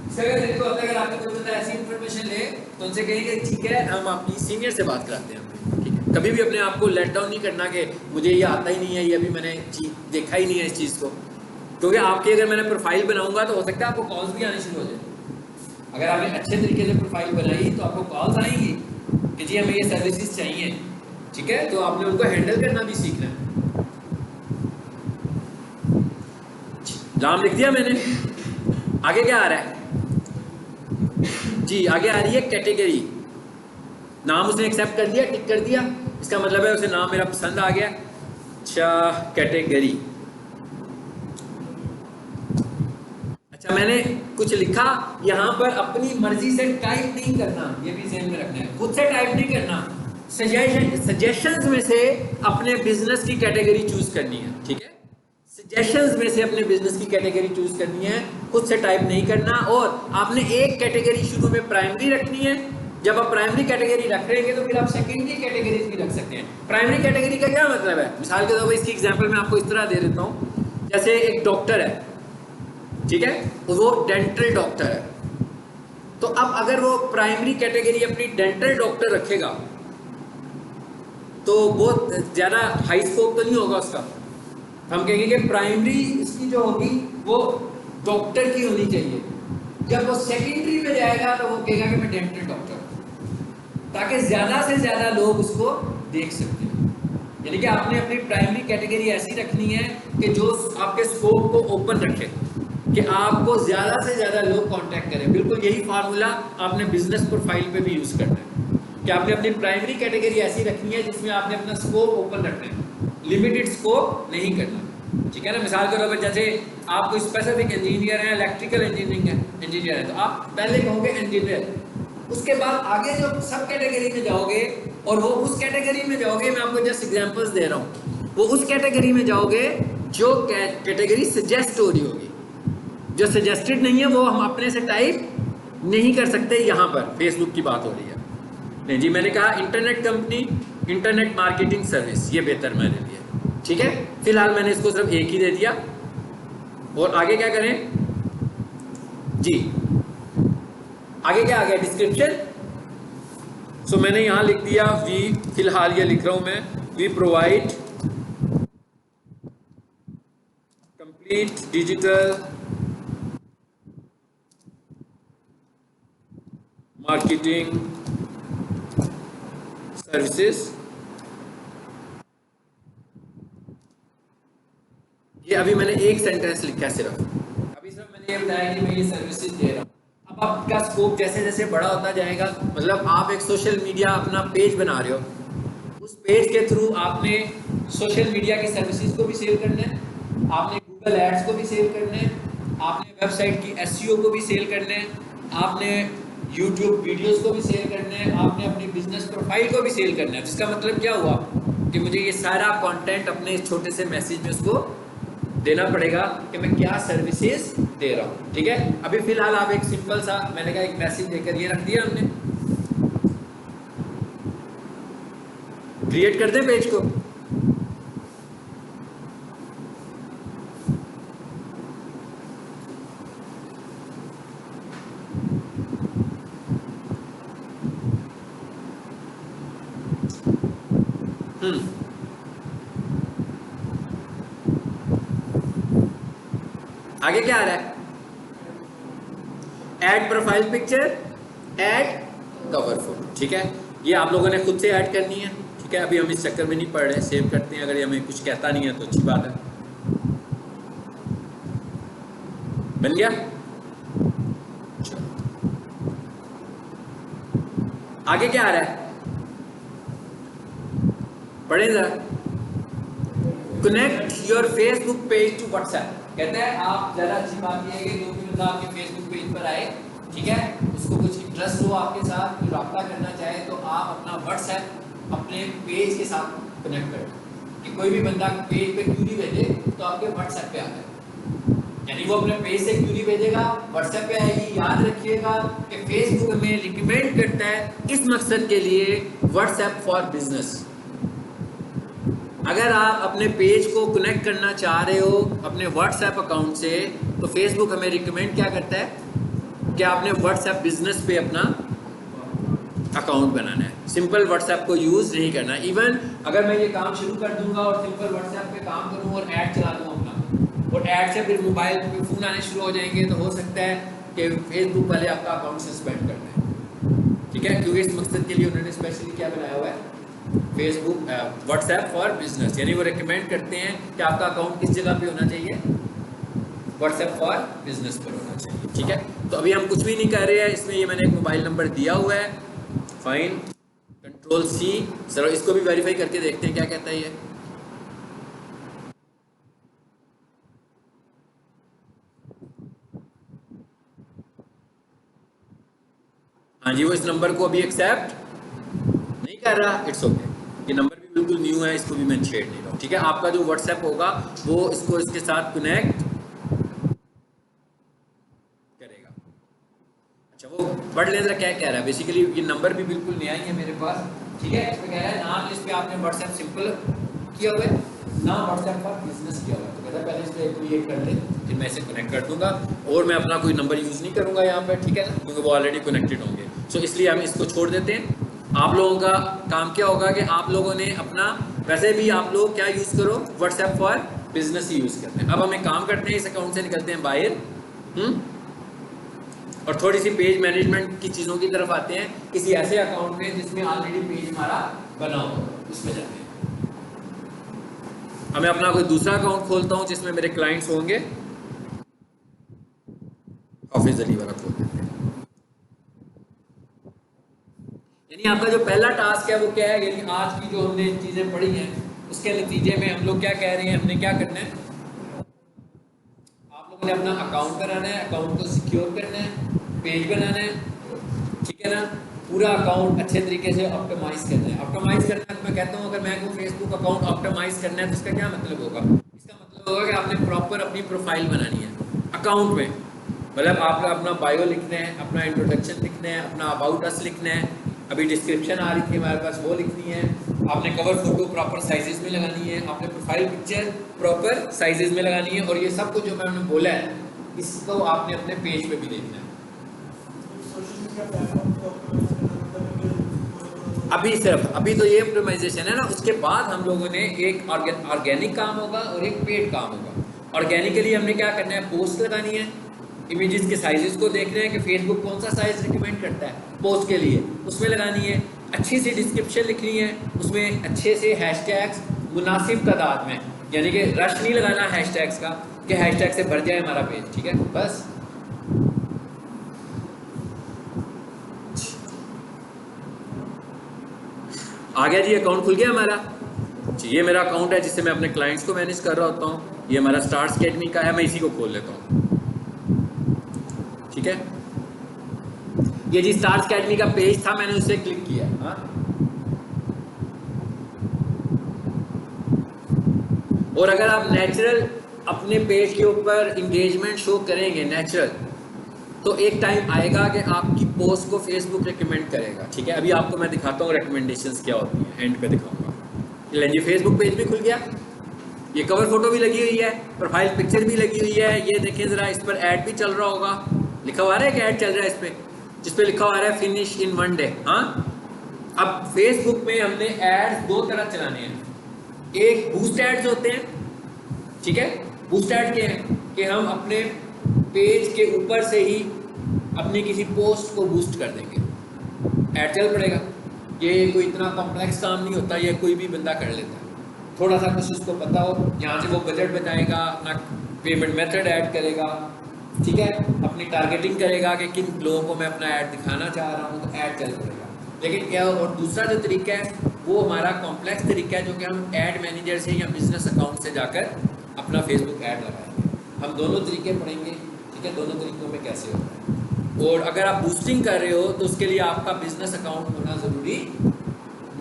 Speaker 1: इसका अगर देखो, अगर आपको कोई बंदा ऐसी इन्फॉर्मेशन ले तो उनसे कहेंगे ठीक है हम आपकी सीनियर से बात कराते हैं। ठीक है, कभी भी अपने आप को लेट डाउन नहीं करना कि मुझे ये आता ही नहीं है, ये अभी मैंने देखा ही नहीं है इस चीज़ को। क्योंकि आपकी अगर मैंने प्रोफाइल बनाऊंगा तो हो सकता है आपको कॉल्स भी आने शुरू हो जाए। अगर आपने अच्छे तरीके से प्रोफाइल बनाई तो आपको कॉल्स आएंगी कि जी हमें ये सर्विसेज चाहिए। ठीक है, तो आपने उनको हैंडल करना भी सीखना है। नाम लिख दिया मैंने, आगे क्या आ रहा है जी? आगे आ रही है कैटेगरी। नाम उसने एक्सेप्ट कर दिया, टिक कर दिया, इसका मतलब है उसे नाम मेरा पसंद आ गया। अच्छा, कैटेगरी। अच्छा, मैंने कुछ लिखा यहाँ पर, अपनी मर्जी से टाइप नहीं करना, ये भी ध्यान में रखना है। खुद से टाइप नहीं करना, सजेशंस में से अपने बिजनेस की कैटेगरी चूज करनी है। ठीक है, सजेशंस में से अपने बिजनेस की कैटेगरी चूज करनी है, खुद से टाइप नहीं करना। और आपने एक कैटेगरी शुरू में प्राइमरी रखनी है। जब आप प्राइमरी कैटेगरी रख रहे हैं तो फिर आप सेकेंडरी कैटेगरीज भी रख सकते हैं। प्राइमरी कैटेगरी का क्या मतलब है? मिसाल के तौर पर इसकी एग्जांपल मैं आपको इस तरह दे देता हूँ, जैसे एक डॉक्टर है, ठीक है, वो डेंटल डॉक्टर है। तो अब अगर वो प्राइमरी कैटेगरी अपनी डेंटल डॉक्टर रखेगा तो बहुत ज्यादा हाई स्कोप तो नहीं होगा उसका। हम कहेंगे कि प्राइमरी इसकी जो होगी वो डॉक्टर की होनी चाहिए। जब वो सेकेंडरी में जाएगा तो वो कहेगा कि मैं डेंटल डॉक्टर, ताकि ज्यादा से ज्यादा लोग उसको देख सकते हैं। यानी कि आपने अपनी प्राइमरी कैटेगरी ऐसी रखनी है कि जो आपके स्कोप को ओपन रखे, कि आपको ज्यादा से ज्यादा लोग कांटेक्ट करें। बिल्कुल यही फार्मूला आपने बिजनेस प्रोफाइल पे भी यूज करना है कि आपने अपनी प्राइमरी कैटेगरी ऐसी रखनी है जिसमें आपने अपना स्कोप ओपन रखना है, लिमिटेड स्कोप नहीं करना। ठीक है ना, मिसाल के तौर पर जैसे आप कोई स्पेसिफिक इंजीनियर है, इलेक्ट्रिकल इंजीनियर है, तो आप पहले कहोगे इंजीनियर, उसके बाद आगे जो सब कैटेगरी में जाओगे और वो उस कैटेगरी में जाओगे, मैं आपको जस्ट एग्जांपल्स दे रहा हूँ, वो उस कैटेगरी में जाओगे जो कैटेगरी सजेस्ट हो रही होगी। जो सजेस्टेड नहीं है वो हम अपने से टाइप नहीं कर सकते। यहाँ पर फेसबुक की बात हो रही है, नहीं जी, मैंने कहा internet company, internet marketing service, ये बेहतर मेरे लिए। ठीक है, फिलहाल मैंने इसको सिर्फ एक ही दे दिया। और आगे क्या करें जी? आगे क्या आ गया? डिस्क्रिप्शन। सो मैंने यहां लिख दिया वी, फिलहाल ये लिख रहा हूं मैं, we provide complete digital marketing services. ये अभी मैंने एक सेंटेंस लिखा है सिर्फ, अभी सिर्फ मैंने ये बताया कि मैं ये सर्विसेज दे रहा हूँ। अब आपका स्कोप जैसे जैसे बड़ा होता जाएगा, मतलब आप एक सोशल मीडिया अपना पेज बना रहे हो, उस पेज के थ्रू आपने सोशल मीडिया की सर्विसेज को भी सेल करना है, आपने गूगल एड्स को भी सेल करना है, आपने वेबसाइट की एसईओ को भी सेल करना है, आपने यूट्यूब वीडियोस को भी सेल करना है, आपने अपनी बिजनेस प्रोफाइल को भी सेल करना है। जिसका मतलब क्या हुआ कि मुझे ये सारा कंटेंट अपने छोटे से मैसेज में उसको देना पड़ेगा कि मैं क्या सर्विसेज दे रहा हूँ। ठीक है, अभी फिलहाल आप एक सिंपल सा, मैंने कहा एक मैसेज देकर ये रख दिया हमने, क्रिएट कर दें पेज को। आगे क्या आ रहा है? Add profile picture, add cover photo. ठीक है, ये आप लोगों ने खुद से ऐड करनी है। ठीक है, अभी हम इस चक्कर में नहीं पड़ रहे, सेव करते हैं। अगर ये हमें कुछ कहता नहीं है तो अच्छी बात है। बन गया? आगे क्या आ रहा है? पढ़े जरा। Connect your Facebook page to WhatsApp. कहते हैं आप ज़्यादा अच्छी बात यह है कि जो भी बंदा आपके फेसबुक पेज पर आए, ठीक है, उसको कुछ इंटरेस्ट हो आपके साथ, कोई रब्ता करना चाहे तो आप अपना व्हाट्सएप अपने पेज के साथ कनेक्ट करें कि कोई भी बंदा पेज पे क्यूरी भेजे तो आपके व्हाट्सएप पे आ जाए, यानी वो अपने पेज से क्यूरी भेजेगा, व्हाट्सएप पे आएगी। याद रखिएगा कि फेसबुक हमें रिकमेंड करता है इस मकसद के लिए व्हाट्सएप फॉर बिजनेस। अगर आप अपने पेज को कनेक्ट करना चाह रहे हो अपने व्हाट्सएप अकाउंट से, तो फेसबुक हमें रिकमेंड क्या करता है कि आपने व्हाट्सएप बिजनेस पे अपना अकाउंट बनाना है, सिंपल व्हाट्सएप को यूज़ नहीं करना। इवन अगर मैं ये काम शुरू कर दूंगा और सिंपल व्हाट्सएप पे काम करूँ और ऐड चला दूँ अपना, और ऐड से फिर मोबाइल पे फ़ोन आने शुरू हो जाएंगे, तो हो सकता है कि फेसबुक वाले आपका अकाउंट सस्पेंड कर दें, ठीक है, क्योंकि इस मकसद के लिए उन्होंने स्पेशली क्या बनाया हुआ है, फेसबुक व्हाट्सएप फॉर बिजनेस, यानी वो रिकमेंड करते हैं कि आपका अकाउंट किस जगह पे होना चाहिए, व्हाट्सएप फॉर बिजनेस पर होना चाहिए, ठीक है। तो अभी हम कुछ भी नहीं कर रहे हैं इसमें, ये मैंने एक मोबाइल नंबर दिया हुआ है, फाइन, कंट्रोल सी, जरा इसको भी वेरीफाई करके देखते हैं क्या कहता है ये। हाँ जी, वो इस नंबर को अभी एक्सेप्ट नहीं कर रहा, इट्स ओके, ये नंबर भी बिल्कुल न्यू है, इसको भी मैं छेड़ नहीं रहा हूँ, ठीक है। आपका जो व्हाट्सएप होगा वो इसको इसके साथ कनेक्ट करेगा। अच्छा, वो बड़ लेजर क्या कह रहा है, बेसिकली ये नंबर भी बिल्कुल नया ही है मेरे पास, ठीक है। इसमें कह रहा है नाम, इस पे आपने व्हाट्सएप सिंपल किया हुआ है ना, व्हाट्सएप पर बिजनेस किया हुआ है, तो कहता है पहले इस पर क्रिएट कर ले, फिर मैं इसे कनेक्ट कर दूंगा, और मैं अपना कोई नंबर यूज़ नहीं करूँगा यहाँ पर, ठीक है ना, क्योंकि वो ऑलरेडी कनेक्टेड होंगे। सो इसलिए हम इसको छोड़ देते हैं। आप लोगों का काम क्या होगा कि आप लोगों ने अपना, वैसे भी आप लोग क्या यूज़ करो, WhatsApp for business he use करते हैं। अब हम एक काम करते हैं, इस अकाउंट से निकलते हैं बाहर, और थोड़ी सी पेज मैनेजमेंट की चीज़ों की तरफ आते हैं, किसी ऐसे अकाउंट में जिसमें ऑलरेडी पेज हमारा बना हो, उसमें जाते हैं। अब मैं अपना कोई दूसरा अकाउंट खोलता हूँ जिसमें मेरे क्लाइंट्स होंगे, ऑफिस अली वाला खोल देते हैं। यानी आपका जो पहला टास्क है वो क्या है, यानी आज की जो हमने चीज़ें पढ़ी हैं उसके नतीजे में हम लोग क्या कह रहे हैं, हमने क्या करना है, आप लोगों ने अपना अकाउंट बनाना है, अकाउंट को सिक्योर करना है, पेज बनाना है, ठीक है ना, पूरा अकाउंट अच्छे तरीके से ऑप्टिमाइज करना है। ऑप्टिमाइज करना है, तो मैं कहता हूँ अगर मैं कहूँ फेसबुक अकाउंट ऑप्टिमाइज करना है तो इसका क्या मतलब होगा, इसका मतलब होगा कि आपने प्रॉपर अपनी प्रोफाइल बनानी है अकाउंट में, मतलब आपका अपना बायो लिखना है, अपना इंट्रोडक्शन लिखना है, अपना अबाउट अस लिखना है, अभी डिस्क्रिप्शन आ रही थी हमारे पास वो लिखनी है, आपने कवर फोटो प्रॉपर साइजेस में लगानी है, आपने प्रोफाइल पिक्चर प्रॉपर साइजेस में लगानी है, और ये सब कुछ जो मैंने बोला है इसको आपने अपने पेज पे भी देखना है। अभी तो ये ऑप्टिमाइजेशन है ना, उसके बाद हम लोगों ने एक ऑर्गेनिक काम होगा और एक पेड काम होगा। ऑर्गेनिकली हमने क्या करना है, पोस्ट लगानी है, इमेजेस के साइजेस को देखना है कि फेसबुक कौन सा साइज रिकमेंड करता है पोस्ट के लिए, उसमें लगानी है, अच्छी सी डिस्क्रिप्शन लिखनी है, उसमें अच्छे से हैशटैग्स मुनासिब तादाद में, यानी कि रश नहीं लगाना हैशटैग्स का कि हैशटैग से भर जाए हमारा पेज, ठीक है। बस आ गया जी, अकाउंट खुल गया हमारा। ये मेरा अकाउंट है जिससे मैं अपने क्लाइंट्स को मैनेज कर रहा होता हूँ, ये हमारा स्टार्स अकेडमी का है, मैं इसी को खोल लेता हूँ, ठीक है। ये जी स्टार्स अकेडमी का पेज था, मैंने उसे क्लिक किया, हाँ, और अगर आप नेचुरल अपने पेज के ऊपर इंगेजमेंट शो करेंगे नेचुरल, तो एक टाइम आएगा कि आपकी पोस्ट को फेसबुक रिकमेंड करेगा, ठीक है। अभी आपको मैं दिखाता हूँ रिकमेंडेशंस क्या होती हैं, एंड पे दिखाऊंगा। ये फेसबुक पेज भी खुल गया, ये कवर फोटो भी लगी हुई है, प्रोफाइल पिक्चर भी लगी हुई है, ये देखें ज़रा, इस पर ऐड भी चल रहा होगा, लिखा हुआ है कि ऐड चल रहा है इस पर, जिस पे लिखा हुआ है फिनिश इन 1 डे। हाँ, अब फेसबुक में हमने ऐड दो तरह चलाने हैं, एक बूस्ट एड्स होते हैं, ठीक है। बूस्ट एड क्या है कि हम अपने पेज के ऊपर से ही अपनी किसी पोस्ट को बूस्ट कर देंगे, ऐड चल पड़ेगा। ये कोई इतना कॉम्प्लेक्स काम नहीं होता, ये कोई भी बंदा कर लेता है, थोड़ा सा कुछ उसको पता हो, यहाँ से वो बजट बताएगा, अपना पेमेंट मेथड ऐड करेगा, ठीक है, अपनी टारगेटिंग करेगा कि किन लोगों को मैं अपना ऐड दिखाना चाह रहा हूँ, तो ऐड चल पड़ेगा। लेकिन क्या, और दूसरा जो तरीका है वो हमारा कॉम्प्लेक्स तरीका है, जो कि हम ऐड मैनेजर से या बिजनेस अकाउंट से जाकर अपना फेसबुक ऐड लगाएंगे। हम दोनों तरीके पढ़ेंगे, ठीक है, दोनों तरीकों में कैसे होता है। और अगर आप बूस्टिंग कर रहे हो तो उसके लिए आपका बिजनेस अकाउंट होना ज़रूरी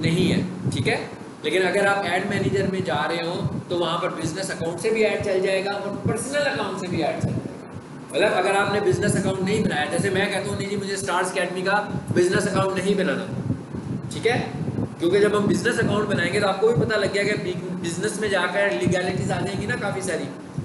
Speaker 1: नहीं है, ठीक है। लेकिन अगर आप एड मैनेजर में जा रहे हो तो वहाँ पर बिजनेस अकाउंट से भी ऐड चल जाएगा और पर्सनल अकाउंट से भी ऐड चल जाएगा। मतलब अगर आपने बिजनेस अकाउंट नहीं बनाया, जैसे मैं कहता हूँ नहीं जी मुझे स्टार्स अकेडमी का बिजनेस अकाउंट नहीं बनाना, ठीक है, क्योंकि जब हम बिजनेस अकाउंट बनाएंगे तो आपको भी पता लग गया कि बिजनेस में जाकर लीगैलिटीज आ जाएंगी ना,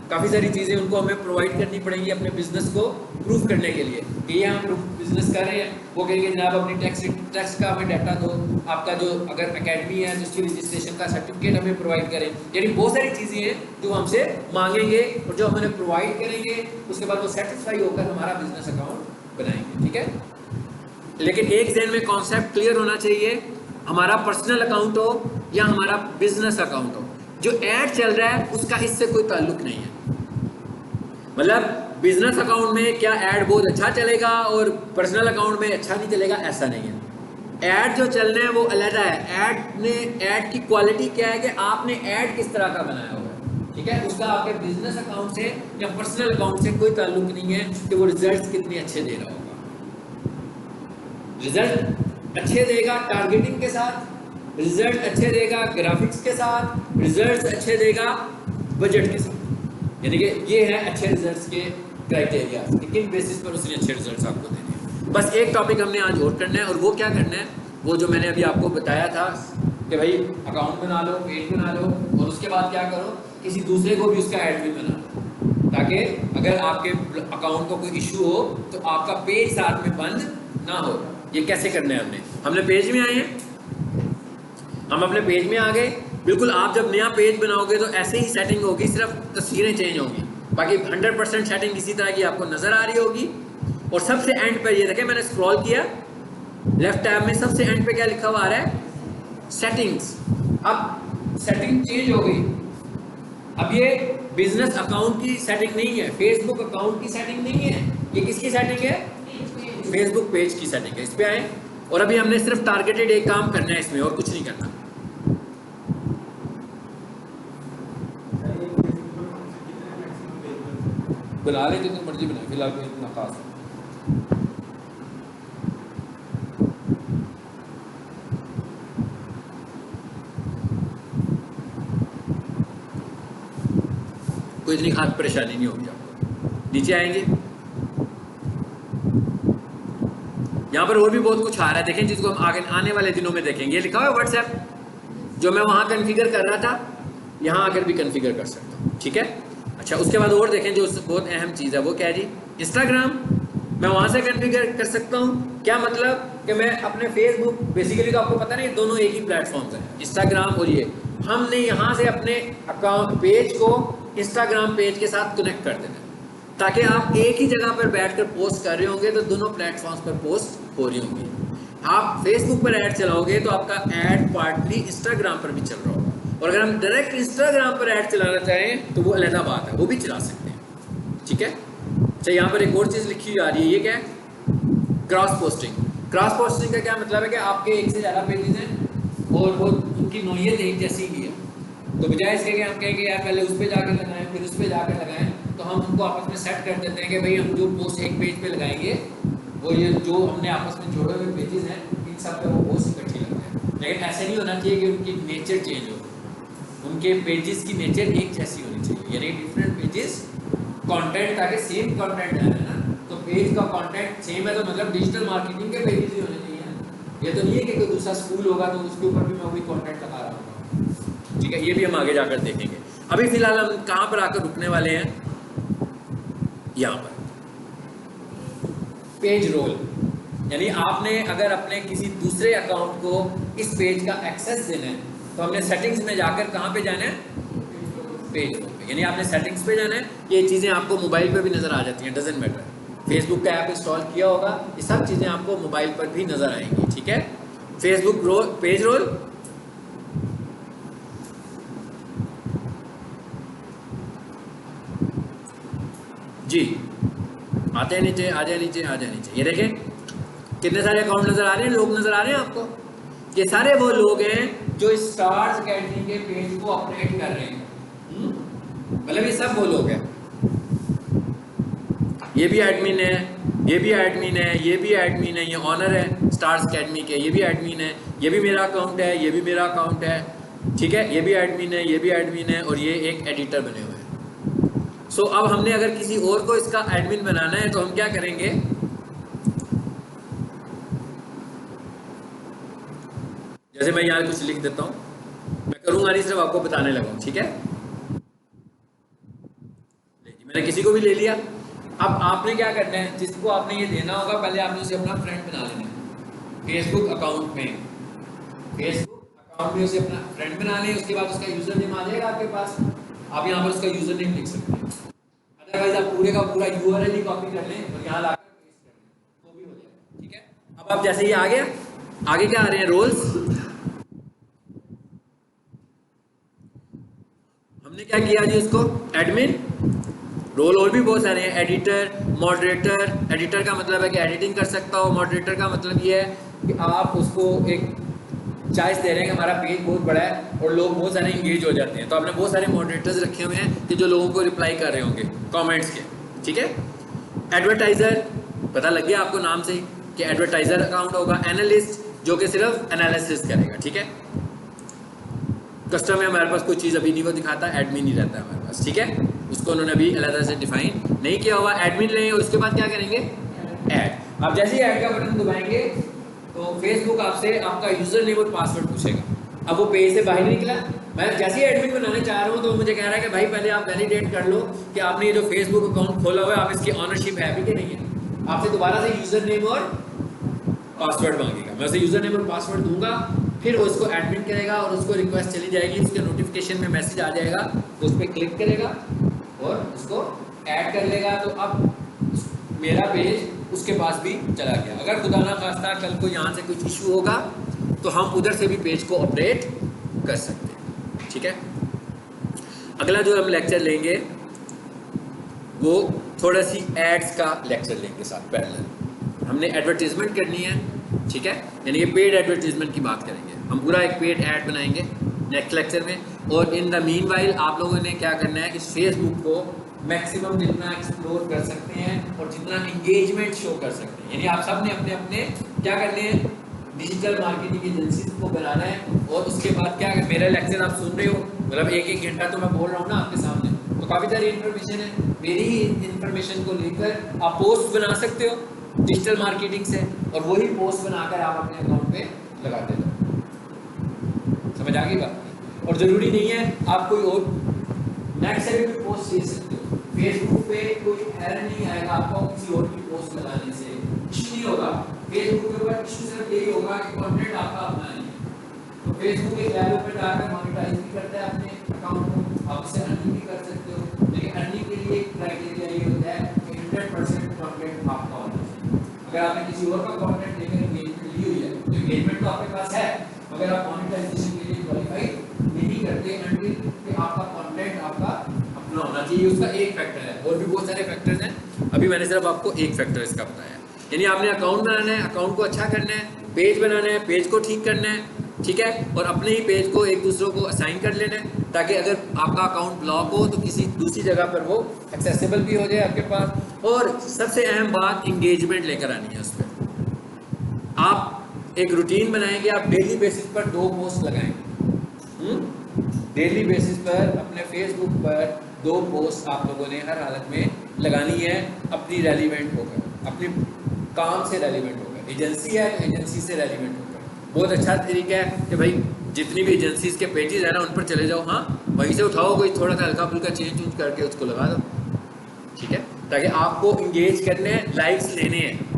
Speaker 1: काफ़ी सारी चीज़ें उनको हमें प्रोवाइड करनी पड़ेंगी अपने बिजनेस को प्रूफ करने के लिए कि ये हम बिजनेस कर रहे हैं। वो कहेंगे जनाब अपनी टैक्स का हमें डाटा दो, आपका जो अगर अकेडमी है जिसकी रजिस्ट्रेशन का सर्टिफिकेट हमें प्रोवाइड करें। यानी बहुत सारी चीज़ें हैं जो हमसे मांगेंगे और जो हमें प्रोवाइड करेंगे, उसके बाद वो सेटिस्फाई होकर हमारा बिजनेस अकाउंट बनाएंगे, ठीक है। लेकिन एक जहन में कॉन्सेप्ट क्लियर होना चाहिए, हमारा पर्सनल अकाउंट हो या हमारा बिजनेस अकाउंट हो, जो ऐड चल रहा है उसका इससे कोई ताल्लुक नहीं है। मतलब बिजनेस अकाउंट में क्या ऐड बहुत अच्छा चलेगा और पर्सनल अकाउंट में अच्छा नहीं चलेगा, ऐसा नहीं है। ऐड जो चल रहे हैं वो अलग है। ऐड की क्वालिटी क्या है कि आपने ऐड किस तरह का बनाया हुआ है, ठीक है, उसका आपके बिजनेस अकाउंट से या पर्सनल अकाउंट से कोई ताल्लुक नहीं है कि वो रिजल्ट कितने अच्छे दे रहा होगा। रिजल्ट अच्छे देगा टारगेटिंग के साथ, रिजल्ट अच्छे देगा ग्राफिक्स के साथ, रिजल्ट अच्छे देगा बजट के साथ। यानी कि ये है अच्छे रिजल्ट्स के क्राइटेरिया कि किन बेसिस पर उसने अच्छे रिजल्ट्स आपको देने हैं। बस एक टॉपिक हमने आज और करना है, और वो क्या करना है, वो जो मैंने अभी आपको बताया था कि भाई अकाउंट बना लो, पेज बना लो, और उसके बाद क्या करो, किसी दूसरे को भी उसका ऐड भी बना लो, ताकि अगर आपके अकाउंट को कोई इशू हो तो आपका पेज साथ में बंद ना हो। ये कैसे करना है, हमने पेज में आए हैं, हम अपने पेज में आ गए। बिल्कुल आप जब नया पेज बनाओगे तो ऐसे ही सेटिंग होगी, सिर्फ तस्वीरें चेंज होंगी, बाकी 100% सेटिंग इसी तरह की आपको नज़र आ रही होगी। और सबसे एंड पर ये देखें, मैंने स्क्रॉल किया, लेफ्ट टैब में सबसे एंड पे क्या लिखा हुआ आ रहा है, सेटिंग्स। अब सेटिंग चेंज हो गई, अब ये बिजनेस अकाउंट की सेटिंग नहीं है, फेसबुक अकाउंट की सेटिंग नहीं है, ये किसकी सेटिंग है, फेसबुक पेज की सेटिंग है। इस पे आए और अभी हमने सिर्फ टारगेटेड एक काम करना है इसमें, और कुछ नहीं करना। बना ले जितनी मर्जी बनाए, फिलहाल कोई इतना खास कोई इतनी खास परेशानी नहीं होगी आपको। नीचे आएंगे, यहाँ पर और भी बहुत कुछ आ रहा है, देखें, जिसको हम आगे आने वाले दिनों में देखेंगे। ये लिखा हुआ है व्हाट्सएप, जो मैं वहाँ कॉन्फ़िगर कर रहा था यहाँ आकर भी कॉन्फ़िगर कर सकता हूँ, ठीक है। अच्छा, उसके बाद और देखें जो बहुत अहम चीज़ है, वो क्या है जी, इंस्टाग्राम। मैं वहाँ से कॉन्फ़िगर कर सकता हूँ। क्या मतलब कि मैं अपने फेसबुक, बेसिकली तो आपको पता नहीं दोनों एक ही प्लेटफॉर्म है, इंस्टाग्राम और ये, हमने यहाँ से अपने अकाउंट पेज को इंस्टाग्राम पेज के साथ कनेक्ट कर देना, ताकि आप एक ही जगह पर बैठकर पोस्ट कर रहे होंगे तो दोनों प्लेटफॉर्म्स पर पोस्ट हो रही होंगी। आप फेसबुक पर ऐड चलाओगे तो आपका ऐड पार्टली इंस्टाग्राम पर भी चल रहा होगा, और अगर हम डायरेक्ट इंस्टाग्राम पर ऐड चलाना चाहें तो वो अलग बात है, वो भी चला सकते हैं, ठीक है। अच्छा, यहाँ पर एक और चीज़ लिखी जा रही है, ये क्या है, क्रॉस पोस्टिंग। क्रॉस पोस्टिंग का क्या मतलब है कि आपके एक से ज़्यादा पेजेस हैं और वो उनकी नोयत एक जैसी ही है, तो बजाय इसके कि हम कहेंगे यार पहले उस पर जाकर लगाएं फिर उस पर जाकर लगाएं, तो हम उनको आपस में सेट कर देते हैं कि भाई हम जो पोस्ट एक पेज पे लगाएंगे वो ये जो हमने आपस में जोड़े हुए पेजेस हैं इन सब पे वो पोस्ट इकट्ठी लगते हैं। लेकिन ऐसे नहीं होना चाहिए कि उनकी नेचर चेंज हो, उनके पेजेस की नेचर एक जैसी होनी चाहिए, यानी डिफरेंट पेजेस कंटेंट, ताकि सेम कंटेंट है ना, तो पेज का कंटेंट सेम है तो मतलब डिजिटल मार्केटिंग के पेजेस ही होने चाहिए। ये तो नहीं है कि कोई दूसरा स्कूल होगा तो उसके ऊपर भी मैं वही कंटेंट लगा रहा हूँ, ठीक है। ये भी हम आगे जाकर देखेंगे। अभी फिलहाल हम कहाँ पर आकर रुकने वाले हैं, यहाँ पर पेज रोल, यानी आपने अगर अपने किसी दूसरे अकाउंट को इस पेज का एक्सेस देना है तो हमने सेटिंग्स में जाकर कहाँ पे जाना है, पेज रोल पे, यानी आपने सेटिंग्स पे जाना है। ये चीज़ें आपको मोबाइल पर भी नज़र आ जाती हैं, डजेंट मैटर, फेसबुक का ऐप इंस्टॉल किया होगा, ये सब चीज़ें आपको मोबाइल पर भी नज़र आएंगी, ठीक है। फेसबुक रोल, पेज रोल, जी आते हैं नीचे, आ जाए नीचे, आ जाए नीचे। ये देखें कितने सारे अकाउंट नज़र आ रहे हैं, लोग नज़र आ रहे हैं आपको। ये सारे वो लोग हैं जो स्टार्स अकेडमी के पेज को अपडेट कर रहे हैं, मतलब ये सब वो लोग हैं। ये भी एडमिन है, ये भी एडमिन है, ये भी एडमिन है, ये ऑनर है स्टार्स अकेडमी के, ये भी एडमिन है, ये भी मेरा अकाउंट है, ये भी मेरा अकाउंट है, ठीक है, ये भी एडमिन है, ये भी एडमिन है, और ये एक एडिटर बने हुए हैं। सो अब हमने अगर किसी और को इसका एडमिन बनाना है तो हम क्या करेंगे, जैसे मैं यहाँ कुछ लिख देता हूँ, मैं करूँगा नहीं, सिर्फ आपको बताने लगा, ठीक है। मैंने किसी को भी ले लिया। अब आपने क्या करना है, जिसको आपने ये देना होगा पहले आपने उसे अपना फ्रेंड बना लेना है फेसबुक अकाउंट में। फेसबुक अकाउंट में उसे अपना फ्रेंड बना लें, उसके बाद उसका यूजर नेम आ जाएगा आपके पास, आप यहाँ पर उसका यूजर नेम लिख सकते हैं। अदरवाइज आप पूरे का पूरा यूआरएल ही कॉपी कर लें और यहाँ लाकर पेस्ट कर लें तो भी हो जाएगा, ठीक है। अब आप जैसे ये आ गया, आगे क्या आ रहे हैं, रोल्स। हमने क्या किया जी, उसको एडमिन, रोल और भी बहुत सारे हैं, एडिटर, मॉडरेटर। एडिटर का मतलब है कि एडिटिंग कर सकता हो, मॉडरेटर का मतलब ये है कि आप उसको एक चॉइस दे रहे हैं कि हमारा पेज बहुत बड़ा है और लोग बहुत सारे इंगेज हो जाते हैं, तो आपने बहुत सारे मॉडरेटर्स रखे हुए हैं कि जो लोगों को रिप्लाई कर रहे होंगे कमेंट्स के, ठीक है। एडवर्टाइजर, पता लग गया आपको नाम से कि एडवर्टाइजर अकाउंट होगा। एनालिस्ट, जो कि सिर्फ एनालिसिस करेगा, ठीक है। कस्टम में हमारे पास कोई चीज़ अभी नहीं वो दिखाता, एडमिन नहीं रहता है हमारे पास, ठीक है, उसको उन्होंने अभी अलग से डिफाइन नहीं किया हुआ। एडमिन लेंगे और उसके बाद क्या करेंगे, ऐड। आप जैसे ही ऐड का बटन दबाएंगे तो फेसबुक आपसे आपका यूजर नेम और पासवर्ड पूछेगा। अब वो पेज से बाहर निकला, मैं जैसे ही एडमिन बनाने चाह रहा हूँ तो मुझे कह रहा है कि भाई पहले आप वैलिडेट कर लो कि आपने ये जो फेसबुक अकाउंट खोला हुआ है आप इसकी ऑनरशिप है भी कि नहीं है। आपसे दोबारा से यूजर नेम और पासवर्ड मांगेगा, मैं उसे यूजर नेम और पासवर्ड दूंगा, फिर वो उसको एडमिन करेगा और उसको रिक्वेस्ट चली जाएगी, उसके नोटिफिकेशन में मैसेज आ जाएगा, उस पर क्लिक करेगा और उसको ऐड कर लेगा। तो अब मेरा पेज उसके पास भी चला गया। अगर खुदा ना खास्ता कल को यहाँ से कुछ इशू होगा तो हम उधर से भी पेज को अपडेट कर सकते हैं, ठीक है। अगला जो हम लेक्चर लेंगे वो थोड़ा सी एड्स का लेक्चर लेंगे साथ पैरेलल। हमने एडवर्टीजमेंट करनी है, ठीक है, यानी कि पेड एडवर्टीजमेंट की बात करेंगे। हम पूरा एक पेड ऐड बनाएंगे नेक्स्ट लेक्चर में। और इन द मीन वाइल आप लोगों ने क्या करना है, इस फेसबुक को मैक्सिमम जितना एक्सप्लोर कर सकते हैं और जितना इंगेजमेंट शो कर सकते हैं, यानी आप सब ने अपने अपने क्या करने हैं, डिजिटल मार्केटिंग एजेंसीज को बनाना है। और उसके बाद क्या, मेरा लेक्चर आप सुन रहे हो, मतलब एक एक घंटा तो मैं बोल रहा हूँ ना आपके सामने, तो काफ़ी सारी इन्फॉर्मेशन है। मेरी ही इन्फॉर्मेशन को लेकर आप पोस्ट बना सकते हो डिजिटल मार्केटिंग से, और वही पोस्ट बनाकर आप अपने अकाउंट पे लगा देते हो। समझ आ गई बात। और ज़रूरी नहीं है आप कोई और नेक्स्ट से भी पोस्ट दे सकते हो। फेसबुक पे कोई एरर नहीं आएगा आपको किसी और की पोस्ट लगाने से, इशू नहीं होगा। फेसबुक के ऊपर इशू सिर्फ यही होगा कि कंटेंट आपका अपना नहीं है। तो फेसबुक एक लेवल पे जाकर मोनेटाइज भी करता है अपने अकाउंट को, आप इससे अर्निंग भी कर सकते हो। लेकिन अर्निंग के लिए एक क्राइटेरिया ये होता है कि 100% कंटेंट आपका होना चाहिए। अगर आपने किसी और का कंटेंट लेकर एंगेजमेंट ली हुई है तो एंगेजमेंट तो आपके पास है, मगर आप मोनेटाइजेशन के लिए क्वालिफाई नहीं करते अनटिल कि आपका कंटेंट आपका अपना होना चाहिए। उसका एक फैक्टर है, और भी बहुत सारे फैक्टर्स हैं, अभी मैंने सिर्फ आपको एक फैक्टर इसका बताया। यानी आपने अकाउंट बनाना है, अकाउंट को अच्छा करना है, पेज बनाना है, पेज को ठीक करना है, ठीक है, और अपने ही पेज को एक दूसरों को असाइन कर लेना है, ताकि अगर आपका अकाउंट ब्लॉक हो तो किसी दूसरी जगह पर वो एक्सेसिबल भी हो जाए आपके पास। और सबसे अहम बात, इंगेजमेंट लेकर आनी है उस पर। आप एक रूटीन बनाएंगे, आप डेली बेसिस पर 2 पोस्ट लगाएंगे, डेली बेसिस पर अपने फेसबुक पर 2 पोस्ट आप लोगों ने हर हालत में लगानी है, अपनी रेलिवेंट होकर, अपने काम से रेलिवेंट होकर। एजेंसी है तो एजेंसी से रेलिवेंट होकर। बहुत अच्छा तरीका है कि भाई जितनी भी एजेंसीज के पेजेस है ना उन पर चले जाओ, हाँ वहीं से उठाओ, कोई थोड़ा सा हल्का फुल्का चेंज करके उसको लगा दो, ठीक है, ताकि आपको इंगेज करने हैं, लाइक्स लेने हैं।